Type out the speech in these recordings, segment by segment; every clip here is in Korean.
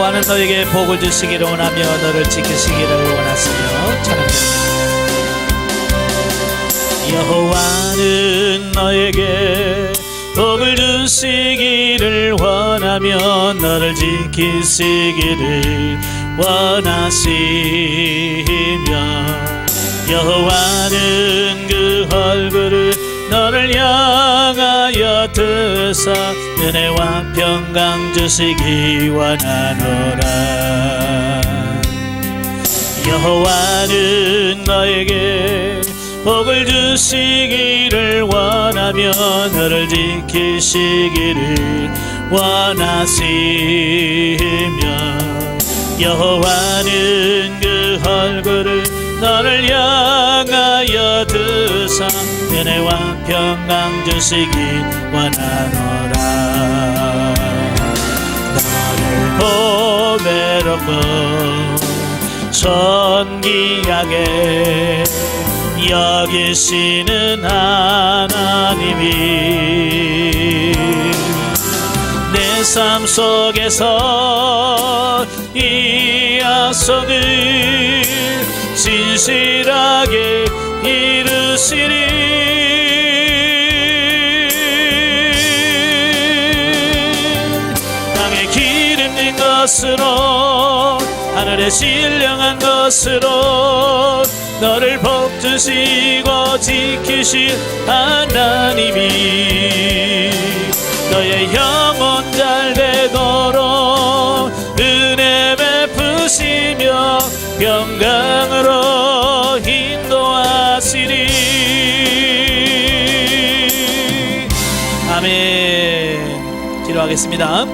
여호와는 너에게 복을 주시기를 원하며 너를 지키시기를 원하시며 찬양합니다. 여호와는 너에게 복을 주시기를 원하며 너를 지키시기를 원하시며 여호와는 그 얼굴을 너를 향하여 드사 은혜와 평강 주시기 원하노라. 여호와는 너에게 복을 주시기를 원하며 너를 지키시기를 원하시며 여호와는 그 얼굴을 너를 향하여 드사 은혜와 평강 주시기 원하노라. 너를 보배롭고 존귀하게 여기시는 하나님이 내 삶 속에서 이 약속을 진실하게 이루시리. 땅에 기름진 것으로 하늘에 신령한 것으로 너를 복주시고 지키신 하나님이 너의 영혼 잘 되도록 은혜 베푸시며 평강으로 인도하시리. 아멘. 기도하겠습니다.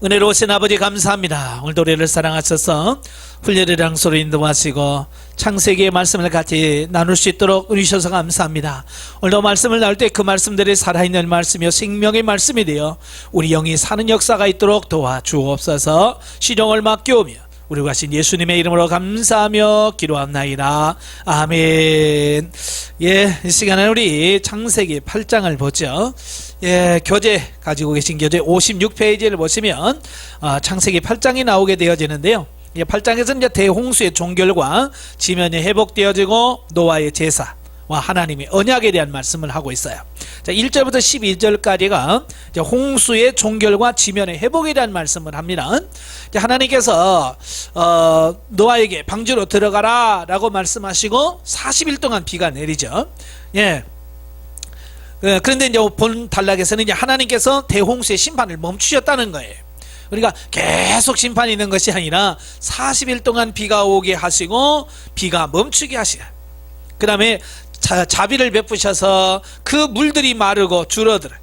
은혜로우신 아버지 감사합니다. 오늘도 우리를 사랑하셔서 훈련이랑 소리 인도하시고 창세기의 말씀을 같이 나눌 수 있도록 은혜 주셔서 감사합니다. 오늘도 말씀을 나눌 때 그 말씀들이 살아있는 말씀이요 생명의 말씀이 되어 우리 영이 사는 역사가 있도록 도와주옵소서. 시종을 맡겨오며 우리 가신 예수님의 이름으로 감사하며 기도합나이다. 아멘. 예, 이 시간에 우리 창세기 8장을 보죠. 예, 교재 가지고 계신 교재 56페이지를 보시면 창세기 8장이 나오게 되어지는데요. 8장에서는 이제 대홍수의 종결과 지면이 회복되어지고 노아의 제사와 하나님의 언약에 대한 말씀을 하고 있어요. 자, 1절부터 12절까지가 이제 홍수의 종결과 지면의 회복에 대한 말씀을 합니다. 하나님께서 노아에게 방주로 들어가라 라고 말씀하시고 40일 동안 비가 내리죠. 예. 그런데 이제 본 단락에서는 이제 하나님께서 대홍수의 심판을 멈추셨다는 거예요. 그러니까 계속 심판이 있는 것이 아니라 40일 동안 비가 오게 하시고 비가 멈추게 하시라. 그 다음에 자비를 베푸셔서 그 물들이 마르고 줄어들어.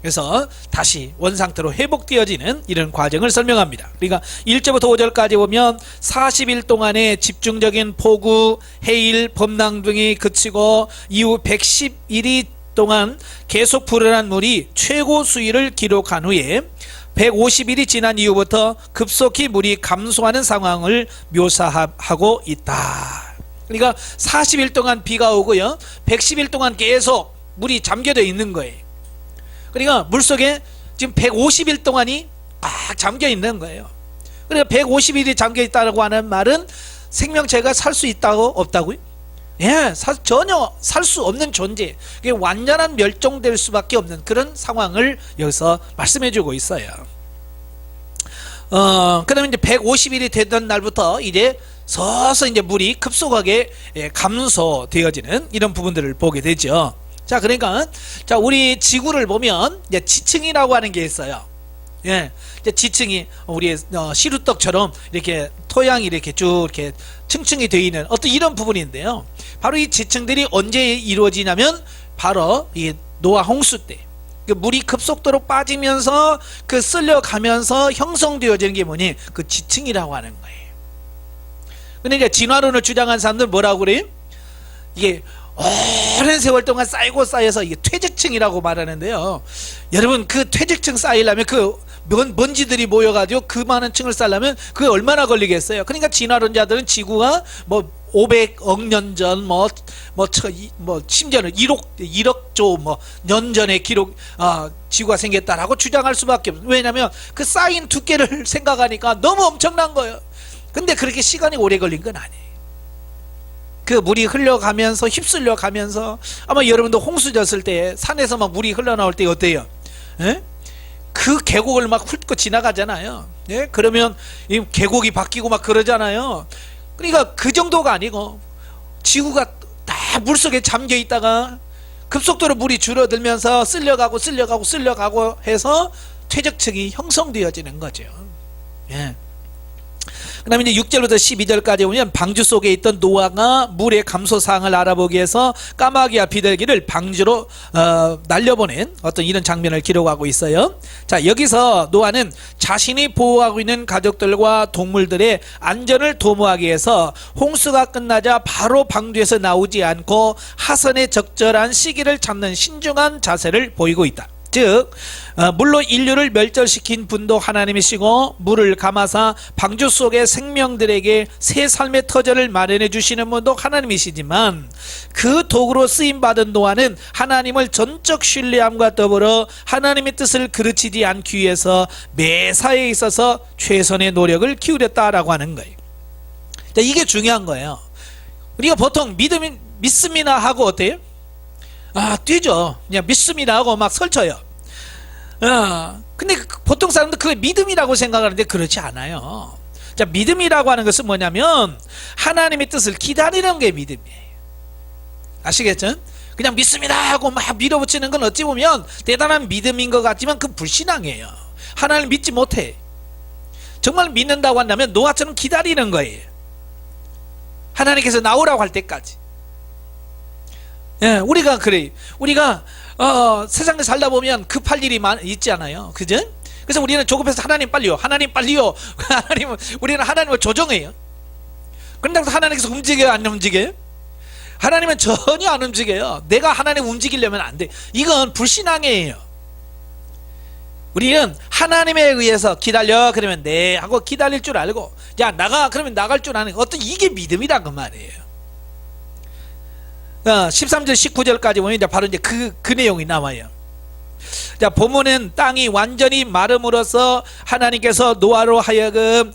그래서 다시 원상태로 회복되어지는 이런 과정을 설명합니다. 그러니까 1절부터 5절까지 보면 40일 동안의 집중적인 폭우, 해일, 범람 등이 그치고 이후 110일이 동안 계속 불어난 물이 최고 수위를 기록한 후에 150일이 지난 이후부터 급속히 물이 감소하는 상황을 묘사하고 있다. 그러니까 40일 동안 비가 오고요 110일 동안 계속 물이 잠겨져 있는 거예요. 그러니까 물속에 지금 150일 동안이 꽉 잠겨 있는 거예요. 그러니까 150일이 잠겨 있다고 하는 말은 생명체가 살 수 있다고 없다고요? 예, 전혀 살 수 없는 존재, 완전한 멸종될 수밖에 없는 그런 상황을 여기서 말씀해주고 있어요. 그러면 이제 150일이 되던 날부터 이제 서서 이제 물이 급속하게 감소되어지는 이런 부분들을 보게 되죠. 자, 그러니까 자, 우리 지구를 보면 이제 지층이라고 하는 게 있어요. 예, 이제 지층이 우리 시루떡처럼 이렇게 토양이 이렇게 쭉 이렇게 층층이 되어 있는 어떤 이런 부분인데요. 바로 이 지층들이 언제 이루어지냐면 바로 이 노아 홍수 때 그 물이 급속도로 빠지면서 그 쓸려가면서 형성되어지는 게 뭐니? 그 지층이라고 하는 거예요. 근데 이제 진화론을 주장한 사람들 뭐라고 그래요? 이게 오랜 세월 동안 쌓이고 쌓여서 이게 퇴적층이라고 말하는데요. 여러분, 그 퇴적층 쌓이려면 그 먼지들이 모여가지고 그 많은 층을 쌓으려면 그게 얼마나 걸리겠어요? 그러니까 진화론자들은 지구가 뭐 500억 년 전, 심지어는 1억 조 년 전에 지구가 생겼다라고 주장할 수밖에 없어요. 왜냐하면 그 쌓인 두께를 생각하니까 너무 엄청난 거예요. 근데 그렇게 시간이 오래 걸린 건 아니에요. 그 물이 흘러가면서 휩쓸려 가면서, 아마 여러분도 홍수 졌을 때 산에서 막 물이 흘러나올 때 어때요? 예? 그 계곡을 막 훑고 지나가잖아요. 예? 그러면 이 계곡이 바뀌고 막 그러잖아요. 그러니까 그 정도가 아니고 지구가 다 물속에 잠겨 있다가 급속도로 물이 줄어들면서 쓸려가고 해서 퇴적층이 형성되어지는 거죠. 예. 그 다음에 이제 6절부터 12절까지 보면 방주 속에 있던 노아가 물의 감소사항을 알아보기 위해서 까마귀와 비둘기를 방주로 날려보낸 어떤 이런 장면을 기록하고 있어요. 자, 여기서 노아는 자신이 보호하고 있는 가족들과 동물들의 안전을 도모하기 위해서 홍수가 끝나자 바로 방주에서 나오지 않고 하선의 적절한 시기를 찾는 신중한 자세를 보이고 있다. 즉 물로 인류를 멸절시킨 분도 하나님이시고 물을 감아사 방주 속의 생명들에게 새 삶의 터전을 마련해 주시는 분도 하나님이시지만 그 도구로 쓰임받은 노아는 하나님을 전적 신뢰함과 더불어 하나님의 뜻을 그르치지 않기 위해서 매사에 있어서 최선의 노력을 기울였다라고 하는 거예요. 자, 이게 중요한 거예요. 우리가 보통 믿습니다 하고 어때요? 뛰죠. 그냥 믿습니다 하고 막 설쳐요. 근데 보통 사람들 그게 믿음이라고 생각하는데 그렇지 않아요. 자, 믿음이라고 하는 것은 뭐냐면 하나님의 뜻을 기다리는 게 믿음이에요. 아시겠죠? 그냥 믿습니다 하고 막 밀어붙이는 건 어찌 보면 대단한 믿음인 것 같지만 그건 불신앙이에요. 하나님 믿지 못해. 정말 믿는다고 한다면 노아처럼 기다리는 거예요. 하나님께서 나오라고 할 때까지. 예, 우리가 그래. 우리가 세상에 살다 보면 급할 일이 있잖아요. 그죠? 그래서 우리는 조급해서 하나님 빨리요. 우리는 하나님을 조정해요. 그런데 하나님께서 움직여요, 안 움직여요? 하나님은 전혀 안 움직여요. 내가 하나님 움직이려면 안 돼. 이건 불신앙이에요. 우리는 하나님에 의해서 기다려 그러면 네 하고 기다릴 줄 알고, 야 나가 그러면 나갈 줄 아는 어떤 이게 믿음이란 그 말이에요. 13절 19절까지 보면 이제 바로 이제 그 내용이 나와요. 자, 본문은 땅이 완전히 마름으로써 하나님께서 노아로 하여금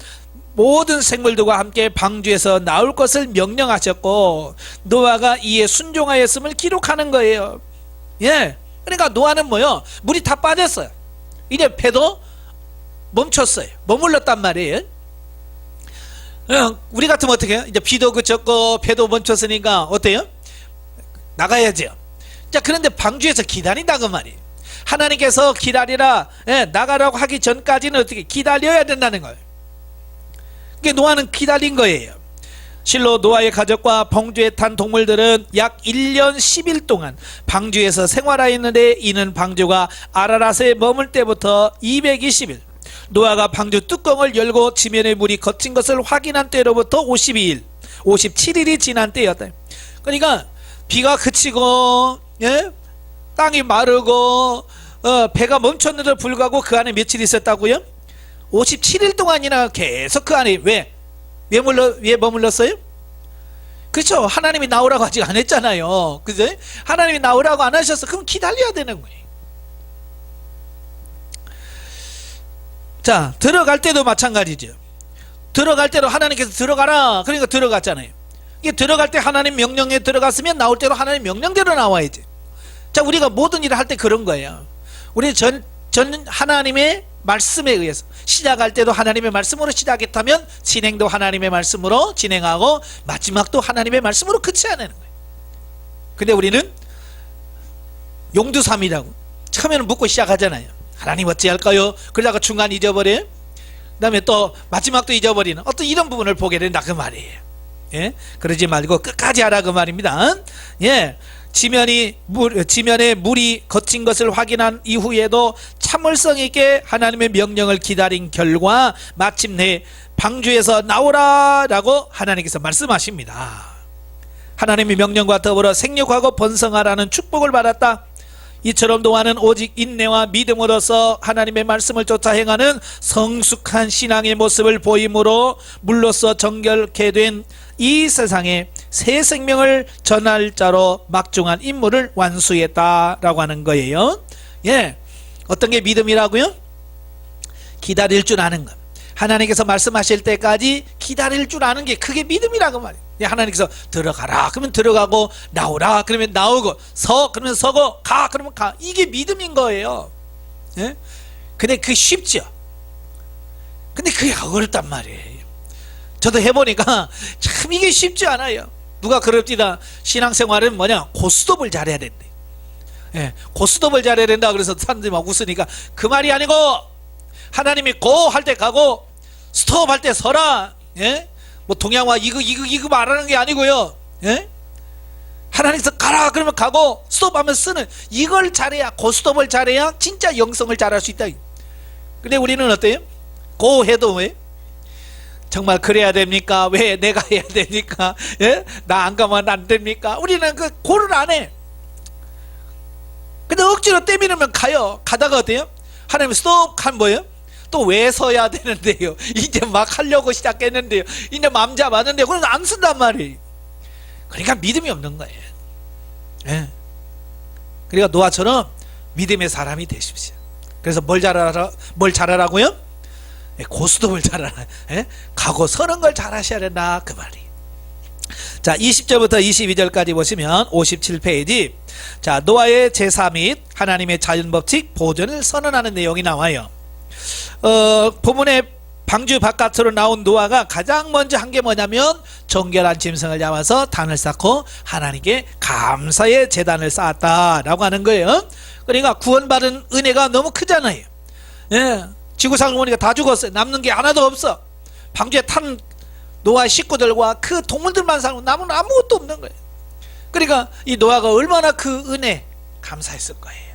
모든 생물들과 함께 방주에서 나올 것을 명령하셨고 노아가 이에 순종하였음을 기록하는 거예요. 예, 그러니까 노아는 뭐요? 물이 다 빠졌어요. 이제 배도 멈췄어요. 머물렀단 말이에요. 우리 같으면 어떻게 해요? 이제 비도 그쳤고 배도 멈췄으니까 어때요? 나가야죠. 자, 그런데 방주에서 기다린다 그 말이에요. 하나님께서 기다리라, 나가라고 하기 전까지는 어떻게 기다려야 된다는 거예요. 그러니까 노아는 기다린 거예요. 실로 노아의 가족과 방주에 탄 동물들은 약 1년 10일 동안 방주에서 생활하였는데, 이는 방주가 아라랏에 머물 때부터 220일, 노아가 방주 뚜껑을 열고 지면에 물이 거친 것을 확인한 때로부터 57일이 지난 때였다. 그러니까 비가 그치고, 예? 땅이 마르고 배가 멈췄는데도 불구하고 그 안에 며칠 있었다고요? 57일 동안이나 계속 그 안에 왜 머물렀어요? 그렇죠. 하나님이 나오라고 아직 안 했잖아요. 그죠? 하나님이 나오라고 안 하셨어. 그럼 기다려야 되는 거예요. 자, 들어갈 때도 마찬가지죠. 들어갈 때도 하나님께서 들어가라 그러니까 들어갔잖아요. 이게 들어갈 때 하나님 명령에 들어갔으면 나올 때도 하나님 명령대로 나와야지. 자, 우리가 모든 일을 할 때 그런 거예요. 우리 전 하나님의 말씀에 의해서 시작할 때도 하나님의 말씀으로 시작했다면 진행도 하나님의 말씀으로 진행하고 마지막도 하나님의 말씀으로 끝이야 되는 거예요. 근데 우리는 용두삼이라고 처음에는 묻고 시작하잖아요. 하나님 어찌할까요? 그러다가 중간 잊어버려요. 그 다음에 또 마지막도 잊어버리는 어떤 이런 부분을 보게 된다 그 말이에요. 예? 그러지 말고 끝까지 하라 그 말입니다. 예. 지면에 물이 거친 것을 확인한 이후에도 참을성 있게 하나님의 명령을 기다린 결과 마침내 방주에서 나오라라고 하나님께서 말씀하십니다. 하나님의 명령과 더불어 생육하고 번성하라는 축복을 받았다. 이처럼 노아는 오직 인내와 믿음으로써 하나님의 말씀을 쫓아 행하는 성숙한 신앙의 모습을 보임으로 물로써 정결케 된 이 세상에 새 생명을 전할 자로 막중한 임무를 완수했다라고 하는 거예요. 예, 어떤 게 믿음이라고요? 기다릴 줄 아는 것. 하나님께서 말씀하실 때까지 기다릴 줄 아는 게 그게 믿음이라고 말이에요. 하나님께서 들어가라 그러면 들어가고, 나오라 그러면 나오고, 서 그러면 서고, 가 그러면 가. 이게 믿음인 거예요. 예? 근데 그게 쉽죠. 근데 그게 어렵단 말이에요. 저도 해보니까 참 이게 쉽지 않아요. 누가 그럽디다. 신앙생활은 뭐냐, 고스톱을 잘해야 된대. 예, 고스톱을 잘해야 된다. 그래서 사람들이 막 웃으니까 그 말이 아니고, 하나님이 고 할 때 가고 스톱 할 때 서라. 예? 뭐 동양화 이거 말하는 게 아니고요. 예? 하나님께서 가라 그러면 가고, 스톱 하면 쓰는, 이걸 잘해야, 고스톱을 잘해야 진짜 영성을 잘할 수 있다. 근데 우리는 어때요? 고 해도 왜? 정말 그래야 됩니까? 왜 내가 해야 됩니까? 예? 나 안 가면 안 됩니까? 우리는 그 고를 안 해. 근데 억지로 때미면 가요. 가다가 어때요? 하나님 스톱 하면 뭐예요? 또 왜 서야 되는데요? 이제 막 하려고 시작했는데요. 이제 마음 잡았는데 그래서 안 쓴단 말이에요. 그러니까 믿음이 없는 거예요. 예. 그러니까 노아처럼 믿음의 사람이 되십시오. 그래서 뭘 잘하라고요? 예, 고스톱을 잘하라. 예? 가고 서는 걸 잘하셔야 된다 그 말이. 자, 20절부터 22절까지 보시면 57페이지. 자, 노아의 제사 및 하나님의 자연법칙 보존을 선언하는 내용이 나와요. 본문의 방주 바깥으로 나온 노아가 가장 먼저 한 게 뭐냐면, 정결한 짐승을 잡아서 단을 쌓고 하나님께 감사의 제단을 쌓았다라고 하는 거예요. 그러니까 구원받은 은혜가 너무 크잖아요. 예, 지구상을 보니까 다 죽었어요. 남는 게 하나도 없어. 방주에 탄 노아 식구들과 그 동물들만 살고 남은 아무것도 없는 거예요. 그러니까 이 노아가 얼마나 그 은혜 감사했을 거예요.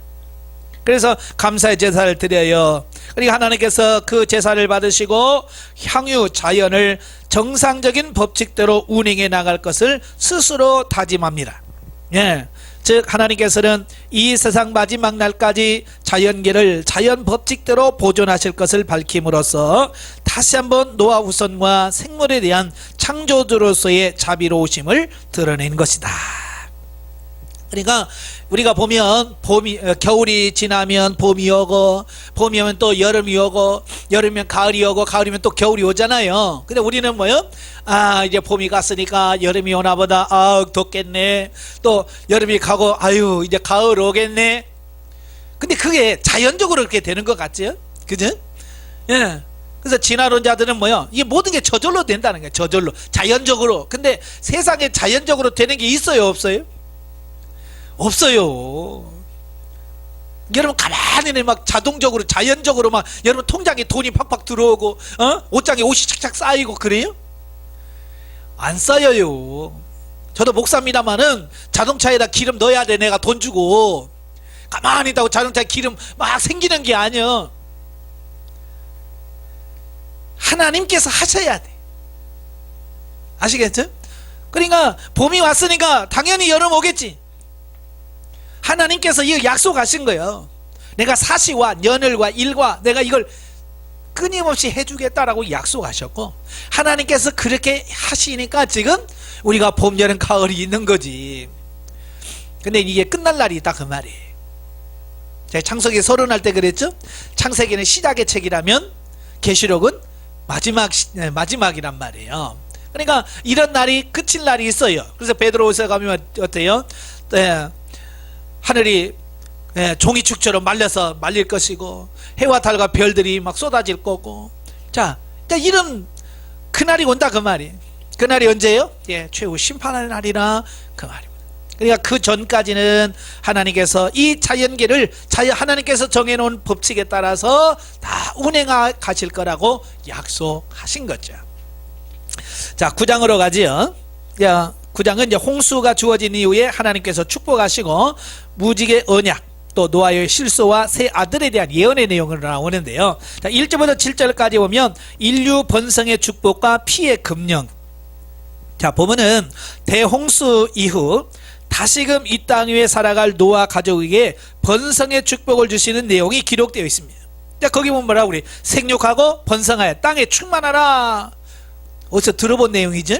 그래서 감사의 제사를 드려요. 그러니까 하나님께서 그 제사를 받으시고 향유 자연을 정상적인 법칙대로 운행해 나갈 것을 스스로 다짐합니다. 예, 즉 하나님께서는 이 세상 마지막 날까지 자연계를 자연 법칙대로 보존하실 것을 밝힘으로써 다시 한번 노아 후손과 생물에 대한 창조주로서의 자비로우심을 드러낸 것이다. 그러니까 우리가 보면 겨울이 지나면 봄이 오고, 봄이 오면 또 여름이 오고, 여름이면 가을이 오고, 가을이면 또 겨울이 오잖아요. 근데 우리는 뭐요? 아, 이제 봄이 갔으니까 여름이 오나 보다. 아, 덥겠네. 또 여름이 가고, 아유, 이제 가을 오겠네. 근데 그게 자연적으로 그렇게 되는 것 같죠? 그죠? 예. 그래서 진화론자들은 뭐요? 이게 모든 게 저절로 된다는 거예요. 저절로, 자연적으로. 근데 세상에 자연적으로 되는 게 있어요, 없어요? 없어요. 여러분 가만히 막 자동적으로 자연적으로 막 여러분 통장에 돈이 팍팍 들어오고, 옷장에 옷이 착착 쌓이고 그래요? 안 쌓여요. 저도 목사입니다마는 자동차에다 기름 넣어야 돼. 내가 돈 주고 가만히 있다고 자동차에 기름 막 생기는 게 아니야. 하나님께서 하셔야 돼. 아시겠죠? 그러니까 봄이 왔으니까 당연히 여름 오겠지. 하나님께서 이거 약속하신 거예요. 내가 사시와 연을과 일과 내가 이걸 끊임없이 해주겠다라고 약속하셨고, 하나님께서 그렇게 하시니까 지금 우리가 봄, 여름, 가을이 있는 거지. 근데 이게 끝날 날이 있다 그 말이에요. 제가 창세기 서론할 때 그랬죠? 창세기는 시작의 책이라면 계시록은 마지막이란 말이에요. 그러니까 이런 날이 그칠 날이 있어요. 그래서 베드로후서 가면 어때요? 네. 하늘이 종이축처럼 말릴 것이고, 해와 달과 별들이 막 쏟아질 거고. 자, 이런 그날이 온다 그 말이에요. 그날이 언제예요? 예, 최후 심판하는 날이라 그 말입니다. 그러니까 그 전까지는 하나님께서 이 자연계를 하나님께서 정해놓은 법칙에 따라서 다 운행하실 거라고 약속하신 거죠. 자, 9장으로 가지요. 9장은 이제 홍수가 주어진 이후에 하나님께서 축복하시고 무지개 언약, 또 노아의 실소와 세 아들에 대한 예언의 내용으로 나오는데요. 자, 1절부터 7절까지 보면 인류 번성의 축복과 피해 금령. 자, 보면은 대홍수 이후 다시금 이 땅 위에 살아갈 노아 가족에게 번성의 축복을 주시는 내용이 기록되어 있습니다. 자, 거기 보면 뭐라고 그래? 생육하고 번성하여 땅에 충만하라. 어디서 들어본 내용이죠?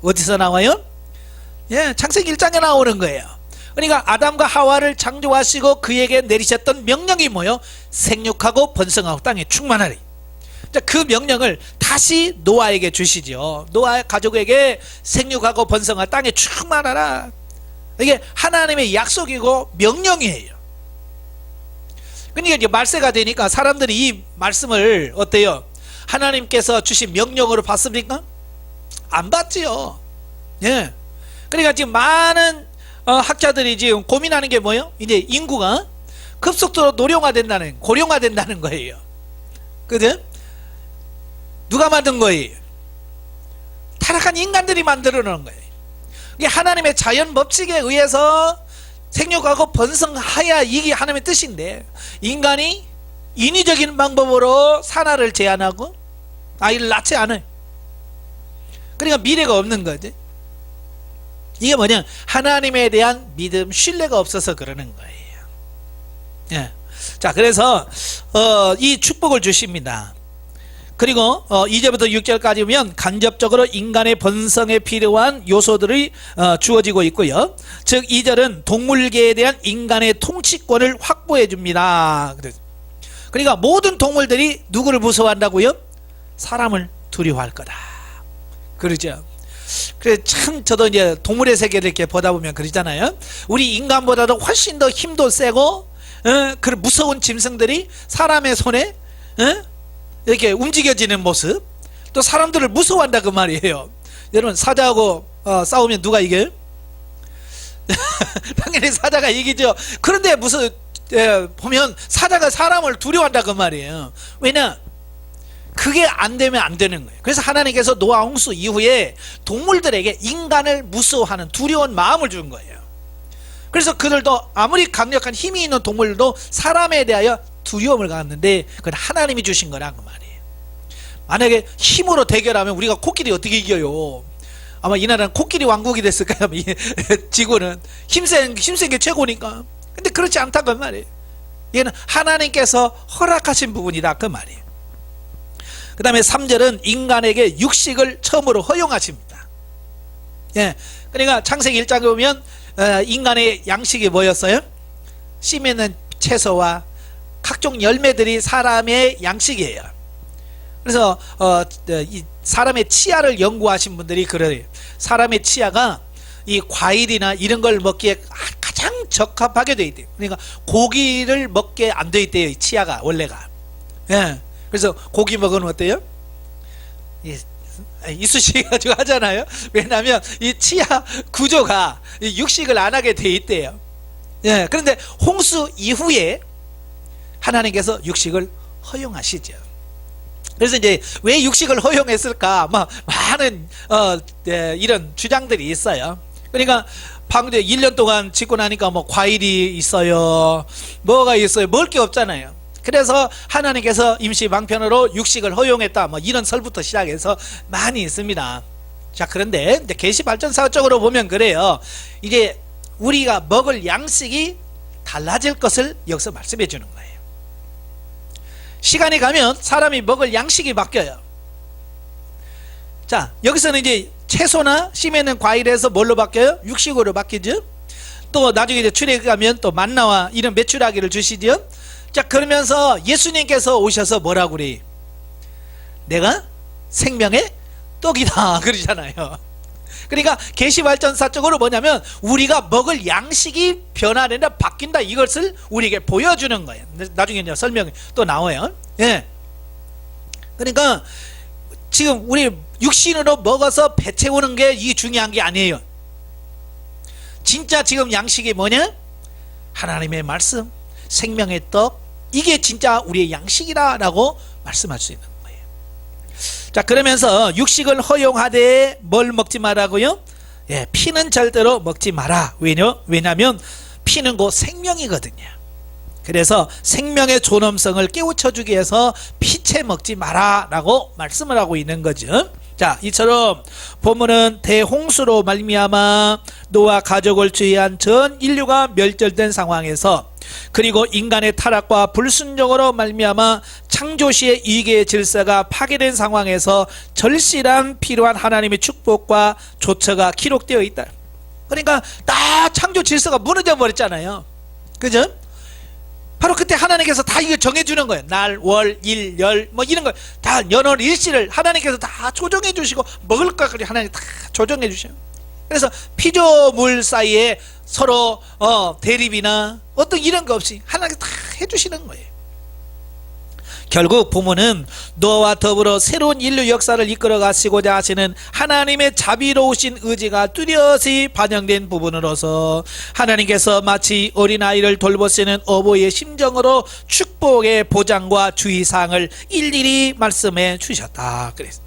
어디서 나와요? 예, 창세기 1장에 나오는 거예요. 그러니까 아담과 하와를 창조하시고 그에게 내리셨던 명령이 뭐요? 생육하고 번성하고 땅에 충만하리. 자, 그 명령을 다시 노아에게 주시죠. 노아 가족에게 생육하고 번성하고 땅에 충만하라. 이게 하나님의 약속이고 명령이에요. 그러니까 이제 말세가 되니까 사람들이 이 말씀을 어때요? 하나님께서 주신 명령으로 봤습니까? 안 봤지요. 예. 그러니까 지금 많은 학자들이 지금 고민하는 게 뭐예요? 이제 인구가 급속도로 고령화된다는 거예요. 그죠? 누가 만든 거예요? 타락한 인간들이 만들어 놓은 거예요. 이게 하나님의 자연 법칙에 의해서 생육하고 번성하야 이게 하나님의 뜻인데, 인간이 인위적인 방법으로 산하를 제한하고 아이를 낳지 않아요. 그러니까 미래가 없는 거지. 이게 뭐냐? 하나님에 대한 믿음, 신뢰가 없어서 그러는 거예요. 예. 자, 그래서 이 축복을 주십니다. 그리고 2절부터 6절까지 보면 간접적으로 인간의 번성에 필요한 요소들이 주어지고 있고요. 즉 2절은 동물계에 대한 인간의 통치권을 확보해 줍니다. 그러니까 모든 동물들이 누구를 무서워한다고요? 사람을 두려워할 거다. 그러죠. 그래, 참 저도 이제 동물의 세계를 이렇게 보다 보면 그러잖아요. 우리 인간보다도 훨씬 더 힘도 세고 그런 무서운 짐승들이 사람의 손에 이렇게 움직여지는 모습, 또 사람들을 무서워한다 그 말이에요. 여러분, 사자하고 싸우면 누가 이겨요? 당연히 사자가 이기죠. 그런데 무슨 보면 사자가 사람을 두려워한다 그 말이에요. 왜냐? 그게 안 되면 안 되는 거예요. 그래서 하나님께서 노아 홍수 이후에 동물들에게 인간을 무서워하는 두려운 마음을 준 거예요. 그래서 그들도 아무리 강력한 힘이 있는 동물도 사람에 대하여 두려움을 갖는데 그건 하나님이 주신 거란 그 말이에요. 만약에 힘으로 대결하면 우리가 코끼리 어떻게 이겨요? 아마 이 나라는 코끼리 왕국이 됐을까요? 지구는 힘센 게 최고니까. 근데 그렇지 않다 그 말이에요. 이거는 하나님께서 허락하신 부분이다 그 말이에요. 그 다음에 3절은 인간에게 육식을 처음으로 허용하십니다. 예, 그러니까 창세기 1장에 보면 인간의 양식이 뭐였어요? 씨 맺는 채소와 각종 열매들이 사람의 양식이에요. 그래서 이 사람의 치아를 연구하신 분들이 그래요. 사람의 치아가 이 과일이나 이런 걸 먹기에 가장 적합하게 돼 있대요. 그러니까 고기를 먹게 안 돼 있대요. 이 치아가 원래가. 예. 그래서 고기 먹으면 어때요? 이쑤시개가지고 하잖아요. 왜냐하면 이 치아 구조가 육식을 안 하게 돼 있대요. 예. 그런데 홍수 이후에 하나님께서 육식을 허용하시죠. 그래서 이제 왜 육식을 허용했을까? 많은 이런 주장들이 있어요. 그러니까 방금 1년 동안 짓고 나니까 과일이 있어요, 뭐가 있어요, 먹을 게 없잖아요. 그래서 하나님께서 임시 방편으로 육식을 허용했다, 이런 설부터 시작해서 많이 있습니다. 자, 그런데 이제 계시발전사적으로 보면 그래요. 이제 우리가 먹을 양식이 달라질 것을 여기서 말씀해 주는 거예요. 시간이 가면 사람이 먹을 양식이 바뀌어요. 자, 여기서는 이제 채소나 씨 맺는 과일에서 뭘로 바뀌어요? 육식으로 바뀌죠. 또 나중에 이제 출애굽 가면 또 만나와 이런 메추라기를 주시죠. 자, 그러면서 예수님께서 오셔서 뭐라고 그래? 내가 생명의 떡이다 그러잖아요. 그러니까 계시발전사적으로 뭐냐면 우리가 먹을 양식이 변화된다, 바뀐다, 이것을 우리에게 보여주는 거예요. 나중에 이제 설명이 또 나와요. 예. 그러니까 지금 우리 육신으로 먹어서 배 채우는 게 이게 중요한 게 아니에요. 진짜 지금 양식이 뭐냐? 하나님의 말씀, 생명의 떡, 이게 진짜 우리의 양식이다라고 말씀할 수 있는 거예요. 자, 그러면서 육식을 허용하되 뭘 먹지 말라고요? 예, 피는 절대로 먹지 마라. 왜냐하면 피는 곧 생명이거든요. 그래서 생명의 존엄성을 깨우쳐주기 위해서 피채 먹지 마라 라고 말씀을 하고 있는 거죠. 자, 이처럼 본문은 대홍수로 말미암아 노아 가족을 제외한 전 인류가 멸절된 상황에서, 그리고 인간의 타락과 불순종으로 말미암아 창조시의 이계의 질서가 파괴된 상황에서 절실한 필요한 하나님의 축복과 조처가 기록되어 있다. 그러니까 다 창조 질서가 무너져 버렸잖아요. 그죠? 바로 그때 하나님께서 다 이거 정해주는 거예요. 날, 월, 일, 열, 뭐 이런 거 다 연월 일시를 하나님께서 다 조정해 주시고 먹을 것까지 하나님 다 조정해 주셔요. 그래서 피조물 사이에 서로 대립이나 어떤 이런 거 없이 하나님께서 다 해주시는 거예요. 결국 부모는 노아와 더불어 새로운 인류 역사를 이끌어 가시고자 하시는 하나님의 자비로우신 의지가 뚜렷이 반영된 부분으로서 하나님께서 마치 어린아이를 돌보시는 어부의 심정으로 축복의 보장과 주의사항을 일일이 말씀해 주셨다. 그래서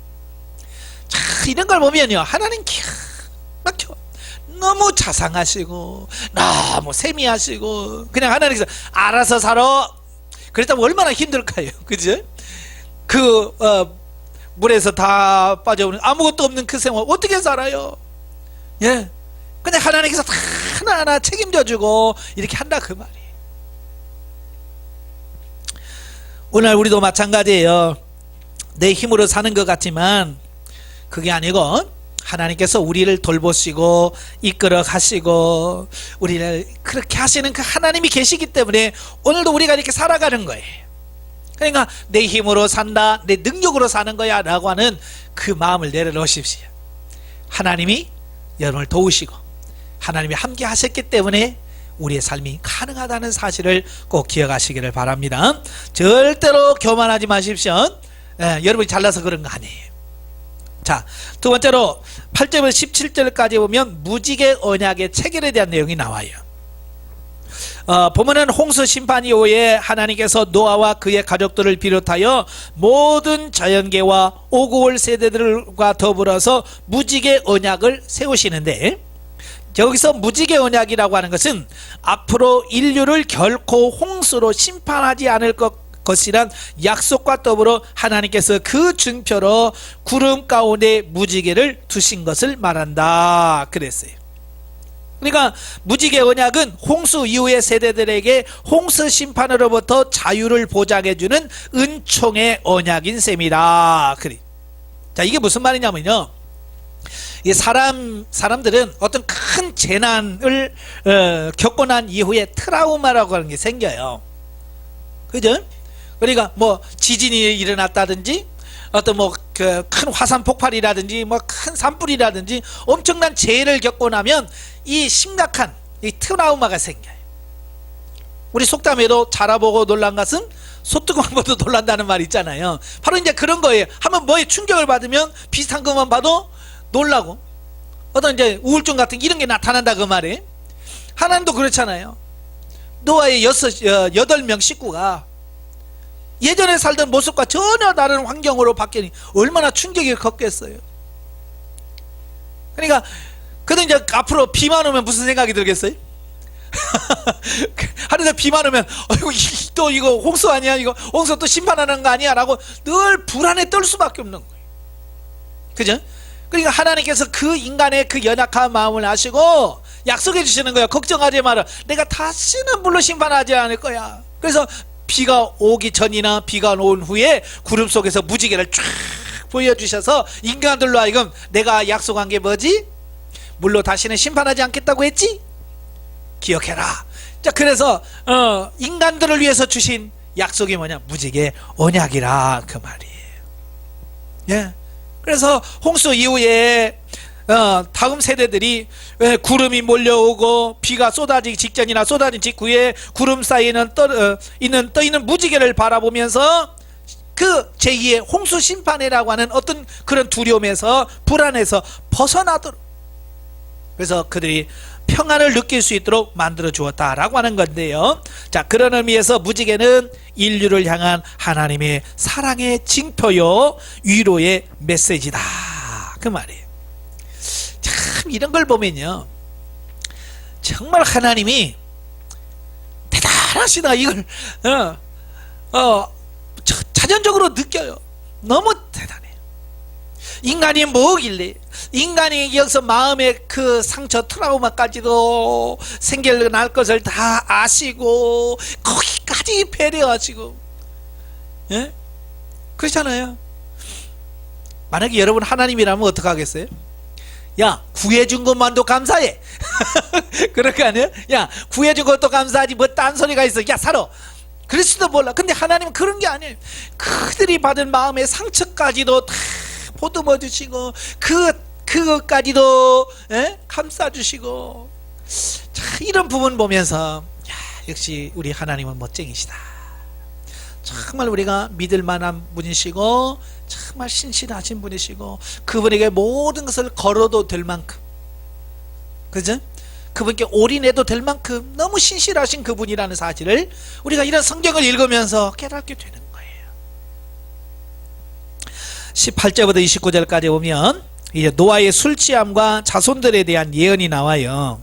자, 이런 걸 보면요, 하나님 기가 막혀 너무 자상하시고 너무 세미하시고 그냥 하나님께서 알아서 살아. 그랬다면 얼마나 힘들까요? 그죠? 물에서 다 빠져오는 아무것도 없는 그 생활 어떻게 살아요? 예. 그냥 하나님께서 다 하나하나 책임져주고 이렇게 한다 그 말이에요. 오늘 우리도 마찬가지예요. 내 힘으로 사는 것 같지만 그게 아니고 하나님께서 우리를 돌보시고 이끌어 가시고 우리를 그렇게 하시는 그 하나님이 계시기 때문에 오늘도 우리가 이렇게 살아가는 거예요. 그러니까 내 힘으로 산다, 내 능력으로 사는 거야 라고 하는 그 마음을 내려놓으십시오. 하나님이 여러분을 도우시고 하나님이 함께 하셨기 때문에 우리의 삶이 가능하다는 사실을 꼭 기억하시기를 바랍니다. 절대로 교만하지 마십시오. 여러분이 잘나서 그런 거 아니에요. 자, 두 번째로 8절부터 17절까지 보면 무지개 언약의 체결에 대한 내용이 나와요. 보면은 홍수 심판 이후에 하나님께서 노아와 그의 가족들을 비롯하여 모든 자연계와 오구월 세대들과 더불어서 무지개 언약을 세우시는데, 여기서 무지개 언약이라고 하는 것은 앞으로 인류를 결코 홍수로 심판하지 않을 것이란 약속과 더불어 하나님께서 그 증표로 구름 가운데 무지개를 두신 것을 말한다 그랬어요. 그러니까 무지개 언약은 홍수 이후의 세대들에게 홍수 심판으로부터 자유를 보장해주는 은총의 언약인 셈이다. 그래. 자, 이게 무슨 말이냐면요, 이 사람들은 어떤 큰 재난을 겪고 난 이후에 트라우마라고 하는 게 생겨요. 그죠? 그러니까 뭐 지진이 일어났다든지 어떤 뭐 그 큰 화산 폭발이라든지 뭐 큰 산불이라든지 엄청난 재해를 겪고 나면 이 심각한 이 트라우마가 생겨요. 우리 속담에도 자라보고 놀란 것은 소뚜껑 보고 놀란다는 말이 있잖아요. 바로 이제 그런 거예요. 한번 뭐에 충격을 받으면 비슷한 것만 봐도 놀라고 어떤 이제 우울증 같은 이런 게 나타난다 그 말이에요. 하나님도 그렇잖아요. 노아의 8명 식구가 예전에 살던 모습과 전혀 다른 환경으로 바뀌니 얼마나 충격이 컸겠어요. 그러니까 그래도 이제 앞으로 비만 오면 무슨 생각이 들겠어요? 하늘에서 비만 오면 어이구 또 이거 홍수 아니야, 이거 홍수 또 심판하는 거 아니야 라고 늘 불안에 떨 수밖에 없는 거예요. 그죠? 그러니까 하나님께서 그 인간의 그 연약한 마음을 아시고 약속해 주시는 거예요. 걱정하지 마라, 내가 다시는 물로 심판하지 않을 거야. 그래서 비가 오기 전이나 비가 온 후에 구름 속에서 무지개를 쫙 보여주셔서 인간들로 하여금 내가 약속한 게 뭐지? 물로 다시는 심판하지 않겠다고 했지? 기억해라. 자, 그래서 인간들을 위해서 주신 약속이 뭐냐? 무지개 언약이라 그 말이에요. 예. 그래서 홍수 이후에 다음 세대들이 구름이 몰려오고 비가 쏟아지기 직전이나 쏟아진 직후에 구름 사이에는 떠 있는 무지개를 바라보면서 그 제2의 홍수 심판이라고 하는 어떤 그런 두려움에서 불안에서 벗어나도록, 그래서 그들이 평안을 느낄 수 있도록 만들어 주었다라고 하는 건데요. 자, 그런 의미에서 무지개는 인류를 향한 하나님의 사랑의 징표요 위로의 메시지다 그 말이에요. 참 이런 걸 보면요, 정말 하나님이 대단하시다 이걸 자연적으로 느껴요. 너무 대단해요. 인간이 뭐길래, 인간이 여기서 마음의 그 상처 트라우마까지도 생겨날 것을 다 아시고 거기까지 배려하시고, 예? 그렇잖아요. 만약에 여러분 하나님이라면 어떡하겠어요? 야, 구해준 것만도 감사해. 그럴 거 아니에요? 야, 구해준 것도 감사하지 뭐 딴 소리가 있어. 야, 살아. 그럴지도 몰라. 근데 하나님은 그런 게 아니에요. 그들이 받은 마음의 상처까지도 다 보듬어 주시고 그것까지도 감싸 주시고. 자, 이런 부분 보면서 야, 역시 우리 하나님은 멋쟁이시다. 정말 우리가 믿을 만한 분이시고 정말 신실하신 분이시고 그분에게 모든 것을 걸어도 될 만큼, 그죠? 그분께 올인해도 될 만큼 너무 신실하신 그분이라는 사실을 우리가 이런 성경을 읽으면서 깨닫게 되는 거예요. 18절부터 29절까지 보면 이제 노아의 술 취함과 자손들에 대한 예언이 나와요.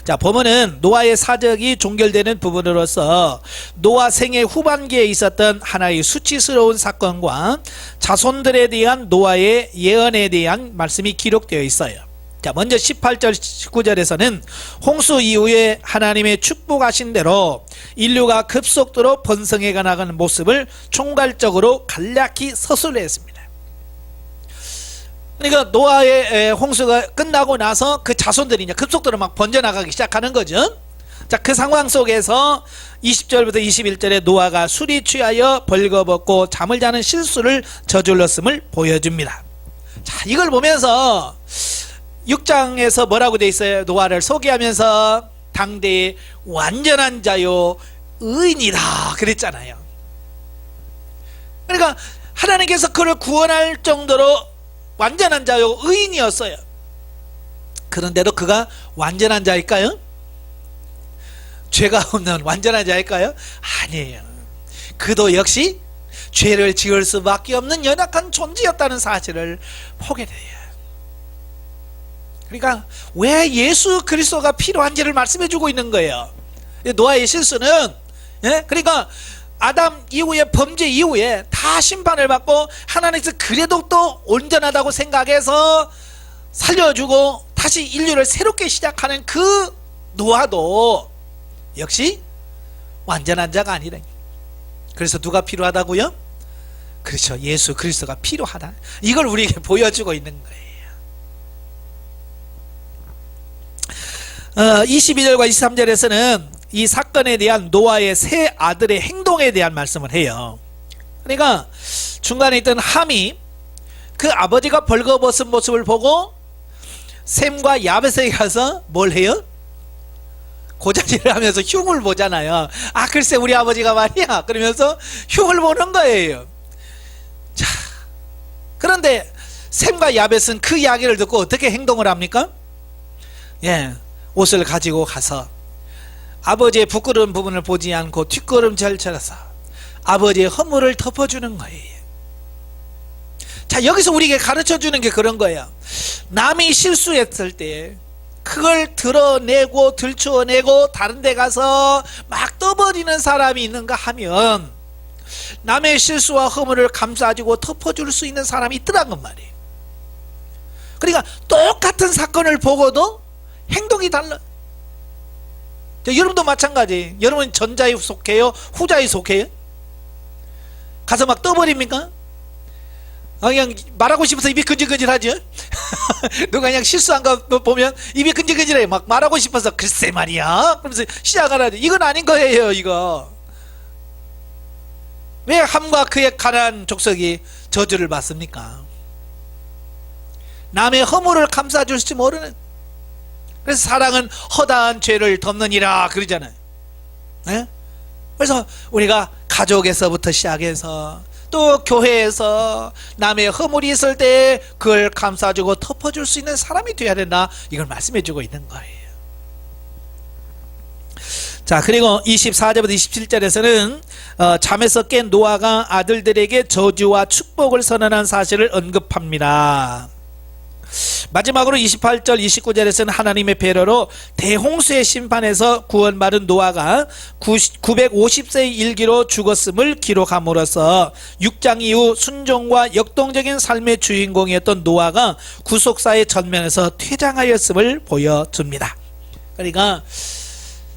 자, 보면은 노아의 사적이 종결되는 부분으로서 노아 생애 후반기에 있었던 하나의 수치스러운 사건과 자손들에 대한 노아의 예언에 대한 말씀이 기록되어 있어요. 자, 먼저 18절 19절에서는 홍수 이후에 하나님의 축복하신 대로 인류가 급속도로 번성해 나가는 모습을 총괄적으로 간략히 서술했습니다. 그러니까 노아의 홍수가 끝나고 나서 그 자손들이 이제 급속도로 막 번져나가기 시작하는 거죠. 자, 그 상황 속에서 20절부터 21절에 노아가 술이 취하여 벌거벗고 잠을 자는 실수를 저질렀음을 보여줍니다. 자, 이걸 보면서 6장에서 뭐라고 돼 있어요? 노아를 소개하면서 당대의 완전한 자요 의인이다 그랬잖아요. 그러니까 하나님께서 그를 구원할 정도로 완전한 자요 의인이었어요. 그런데도 그가 완전한 자일까요? 죄가 없는 완전한 자일까요? 아니에요. 그도 역시 죄를 지을 수밖에 없는 연약한 존재였다는 사실을 보게 돼요. 그러니까 왜 예수 그리스도가 필요한지를 말씀해 주고 있는 거예요. 노아의 실수는 그러니까 아담 이후에 범죄 이후에 다 심판을 받고 하나님께서 그래도 또 온전하다고 생각해서 살려주고 다시 인류를 새롭게 시작하는 그 노아도 역시 완전한 자가 아니라, 그래서 누가 필요하다고요? 그렇죠, 예수 그리스도가 필요하다. 이걸 우리에게 보여주고 있는 거예요. 22절과 23절에서는 이 사건에 대한 노아의 세 아들의 행동에 대한 말씀을 해요. 그러니까 중간에 있던 함이 그 아버지가 벌거벗은 모습을 보고 셈과 야벳에게 가서 뭘 해요? 고자질을 하면서 흉을 보잖아요. 아, 글쎄 우리 아버지가 말이야 그러면서 흉을 보는 거예요. 자, 그런데 셈과 야벳은 그 이야기를 듣고 어떻게 행동을 합니까? 예, 옷을 가지고 가서 아버지의 부끄러운 부분을 보지 않고 뒷걸음질 쳐서 아버지의 허물을 덮어주는 거예요. 자, 여기서 우리에게 가르쳐주는 게 그런 거예요. 남이 실수했을 때 그걸 드러내고 들추어내고 다른 데 가서 막 떠버리는 사람이 있는가 하면 남의 실수와 허물을 감싸주고 덮어줄 수 있는 사람이 있더란 말이에요. 그러니까 똑같은 사건을 보고도 행동이 달라. 여러분도 마찬가지. 여러분 전자에 속해요? 후자에 속해요? 가서 막 떠버립니까? 그냥 말하고 싶어서 입이 근질근질하죠. 누가 그냥 실수한 거 보면 입이 근질근질해. 막 말하고 싶어서 글쎄 말이야 그러면서 시작을 하죠. 이건 아닌 거예요. 이거 왜 함과 그의 가난한 족속이 저주를 받습니까? 남의 허물을 감싸줄지 모르는, 그래서 사랑은 허다한 죄를 덮느니라 그러잖아요. 네? 그래서 우리가 가족에서부터 시작해서 또 교회에서 남의 허물이 있을 때 그걸 감싸주고 덮어줄 수 있는 사람이 되어야 된다, 이걸 말씀해주고 있는 거예요. 자, 그리고 24절부터 27절에서는 잠에서 깬 노아가 아들들에게 저주와 축복을 선언한 사실을 언급합니다. 마지막으로 28절 29절에서는 하나님의 배려로 대홍수의 심판에서 구원받은 노아가 950세의 일기로 죽었음을 기록함으로써 6장 이후 순종과 역동적인 삶의 주인공이었던 노아가 구속사의 전면에서 퇴장하였음을 보여줍니다. 그러니까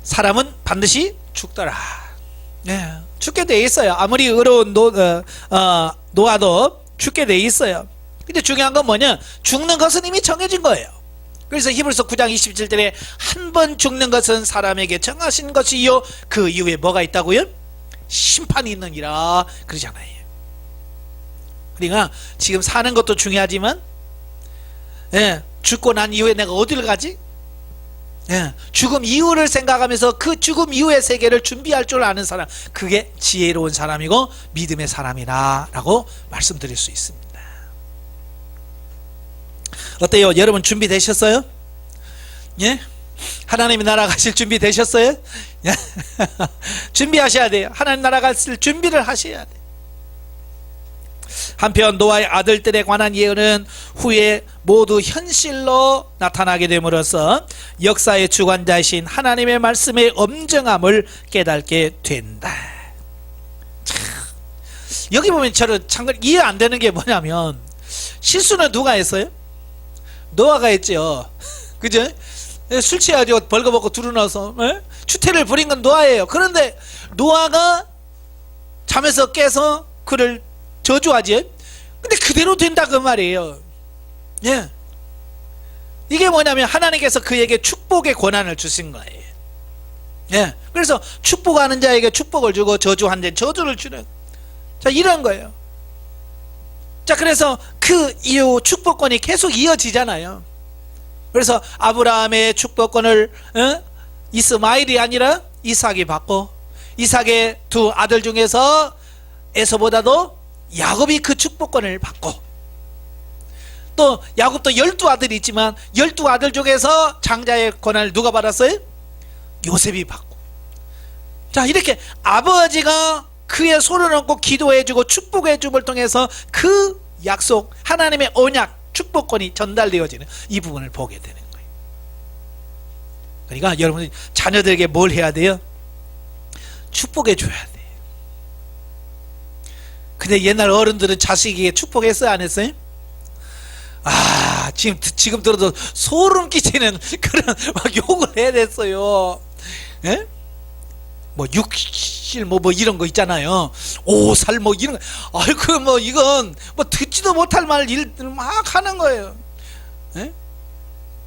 사람은 반드시 죽더라. 네, 죽게 돼 있어요. 아무리 의로운 노아도 죽게 돼 있어요. 근데 중요한 건 뭐냐? 죽는 것은 이미 정해진 거예요. 그래서 히브리서 9장 27절에 한 번 죽는 것은 사람에게 정하신 것이요 그 이후에 뭐가 있다고요? 심판이 있느니라 그러잖아요. 그러니까 지금 사는 것도 중요하지만 죽고 난 이후에 내가 어디를 가지? 죽음 이후를 생각하면서 그 죽음 이후의 세계를 준비할 줄 아는 사람, 그게 지혜로운 사람이고 믿음의 사람이다 라고 말씀드릴 수 있습니다. 어때요? 여러분 준비되셨어요? 예? 하나님의 나라 가실 준비 되셨어요? 준비하셔야 돼요. 하나님 나라 가실 준비를 하셔야 돼요. 한편 노아의 아들들에 관한 예언은 후에 모두 현실로 나타나게 됨으로써 역사의 주관자이신 하나님의 말씀의 엄정함을 깨닫게 된다. 참, 여기 보면 저는 참 이해 안 되는 게 뭐냐면, 실수는 누가 했어요? 노아가 했죠. 그죠? 술 취해가지고 벌거벗고 두루나서 추태를 부린 건 노아예요. 그런데 노아가 잠에서 깨서 그를 저주하지. 근데 그대로 된다 그 말이에요. 예. 이게 뭐냐면 하나님께서 그에게 축복의 권한을 주신 거예요. 예. 그래서 축복하는 자에게 축복을 주고 저주한 자에게 저주를 주는, 자, 이런 거예요. 자, 그래서 그 이후 축복권이 계속 이어지잖아요. 그래서 아브라함의 축복권을 이스마일이 아니라 이삭이 받고, 이삭의 두 아들 중에서 에서보다도 야곱이 그 축복권을 받고, 또 야곱도 12아들이 있지만 12아들 중에서 장자의 권한을 누가 받았어요? 요셉이 받고. 자, 이렇게 아버지가 그의 손을 얹고 기도해주고 축복해줌을 통해서 그 약속, 하나님의 언약, 축복권이 전달되어지는 이 부분을 보게 되는 거예요. 그러니까 여러분이 자녀들에게 뭘 해야 돼요? 축복해줘야 돼요. 근데 옛날 어른들은 자식에게 축복했어요, 안 했어요? 지금 들어도 소름 끼치는 그런 막 욕을 해야 됐어요. 예? 뭐 육실 뭐 이런 거 있잖아요. 오살 뭐 이런 거. 아이고 뭐 이건 뭐 듣지도 못할 말 일들 막 하는 거예요. 예?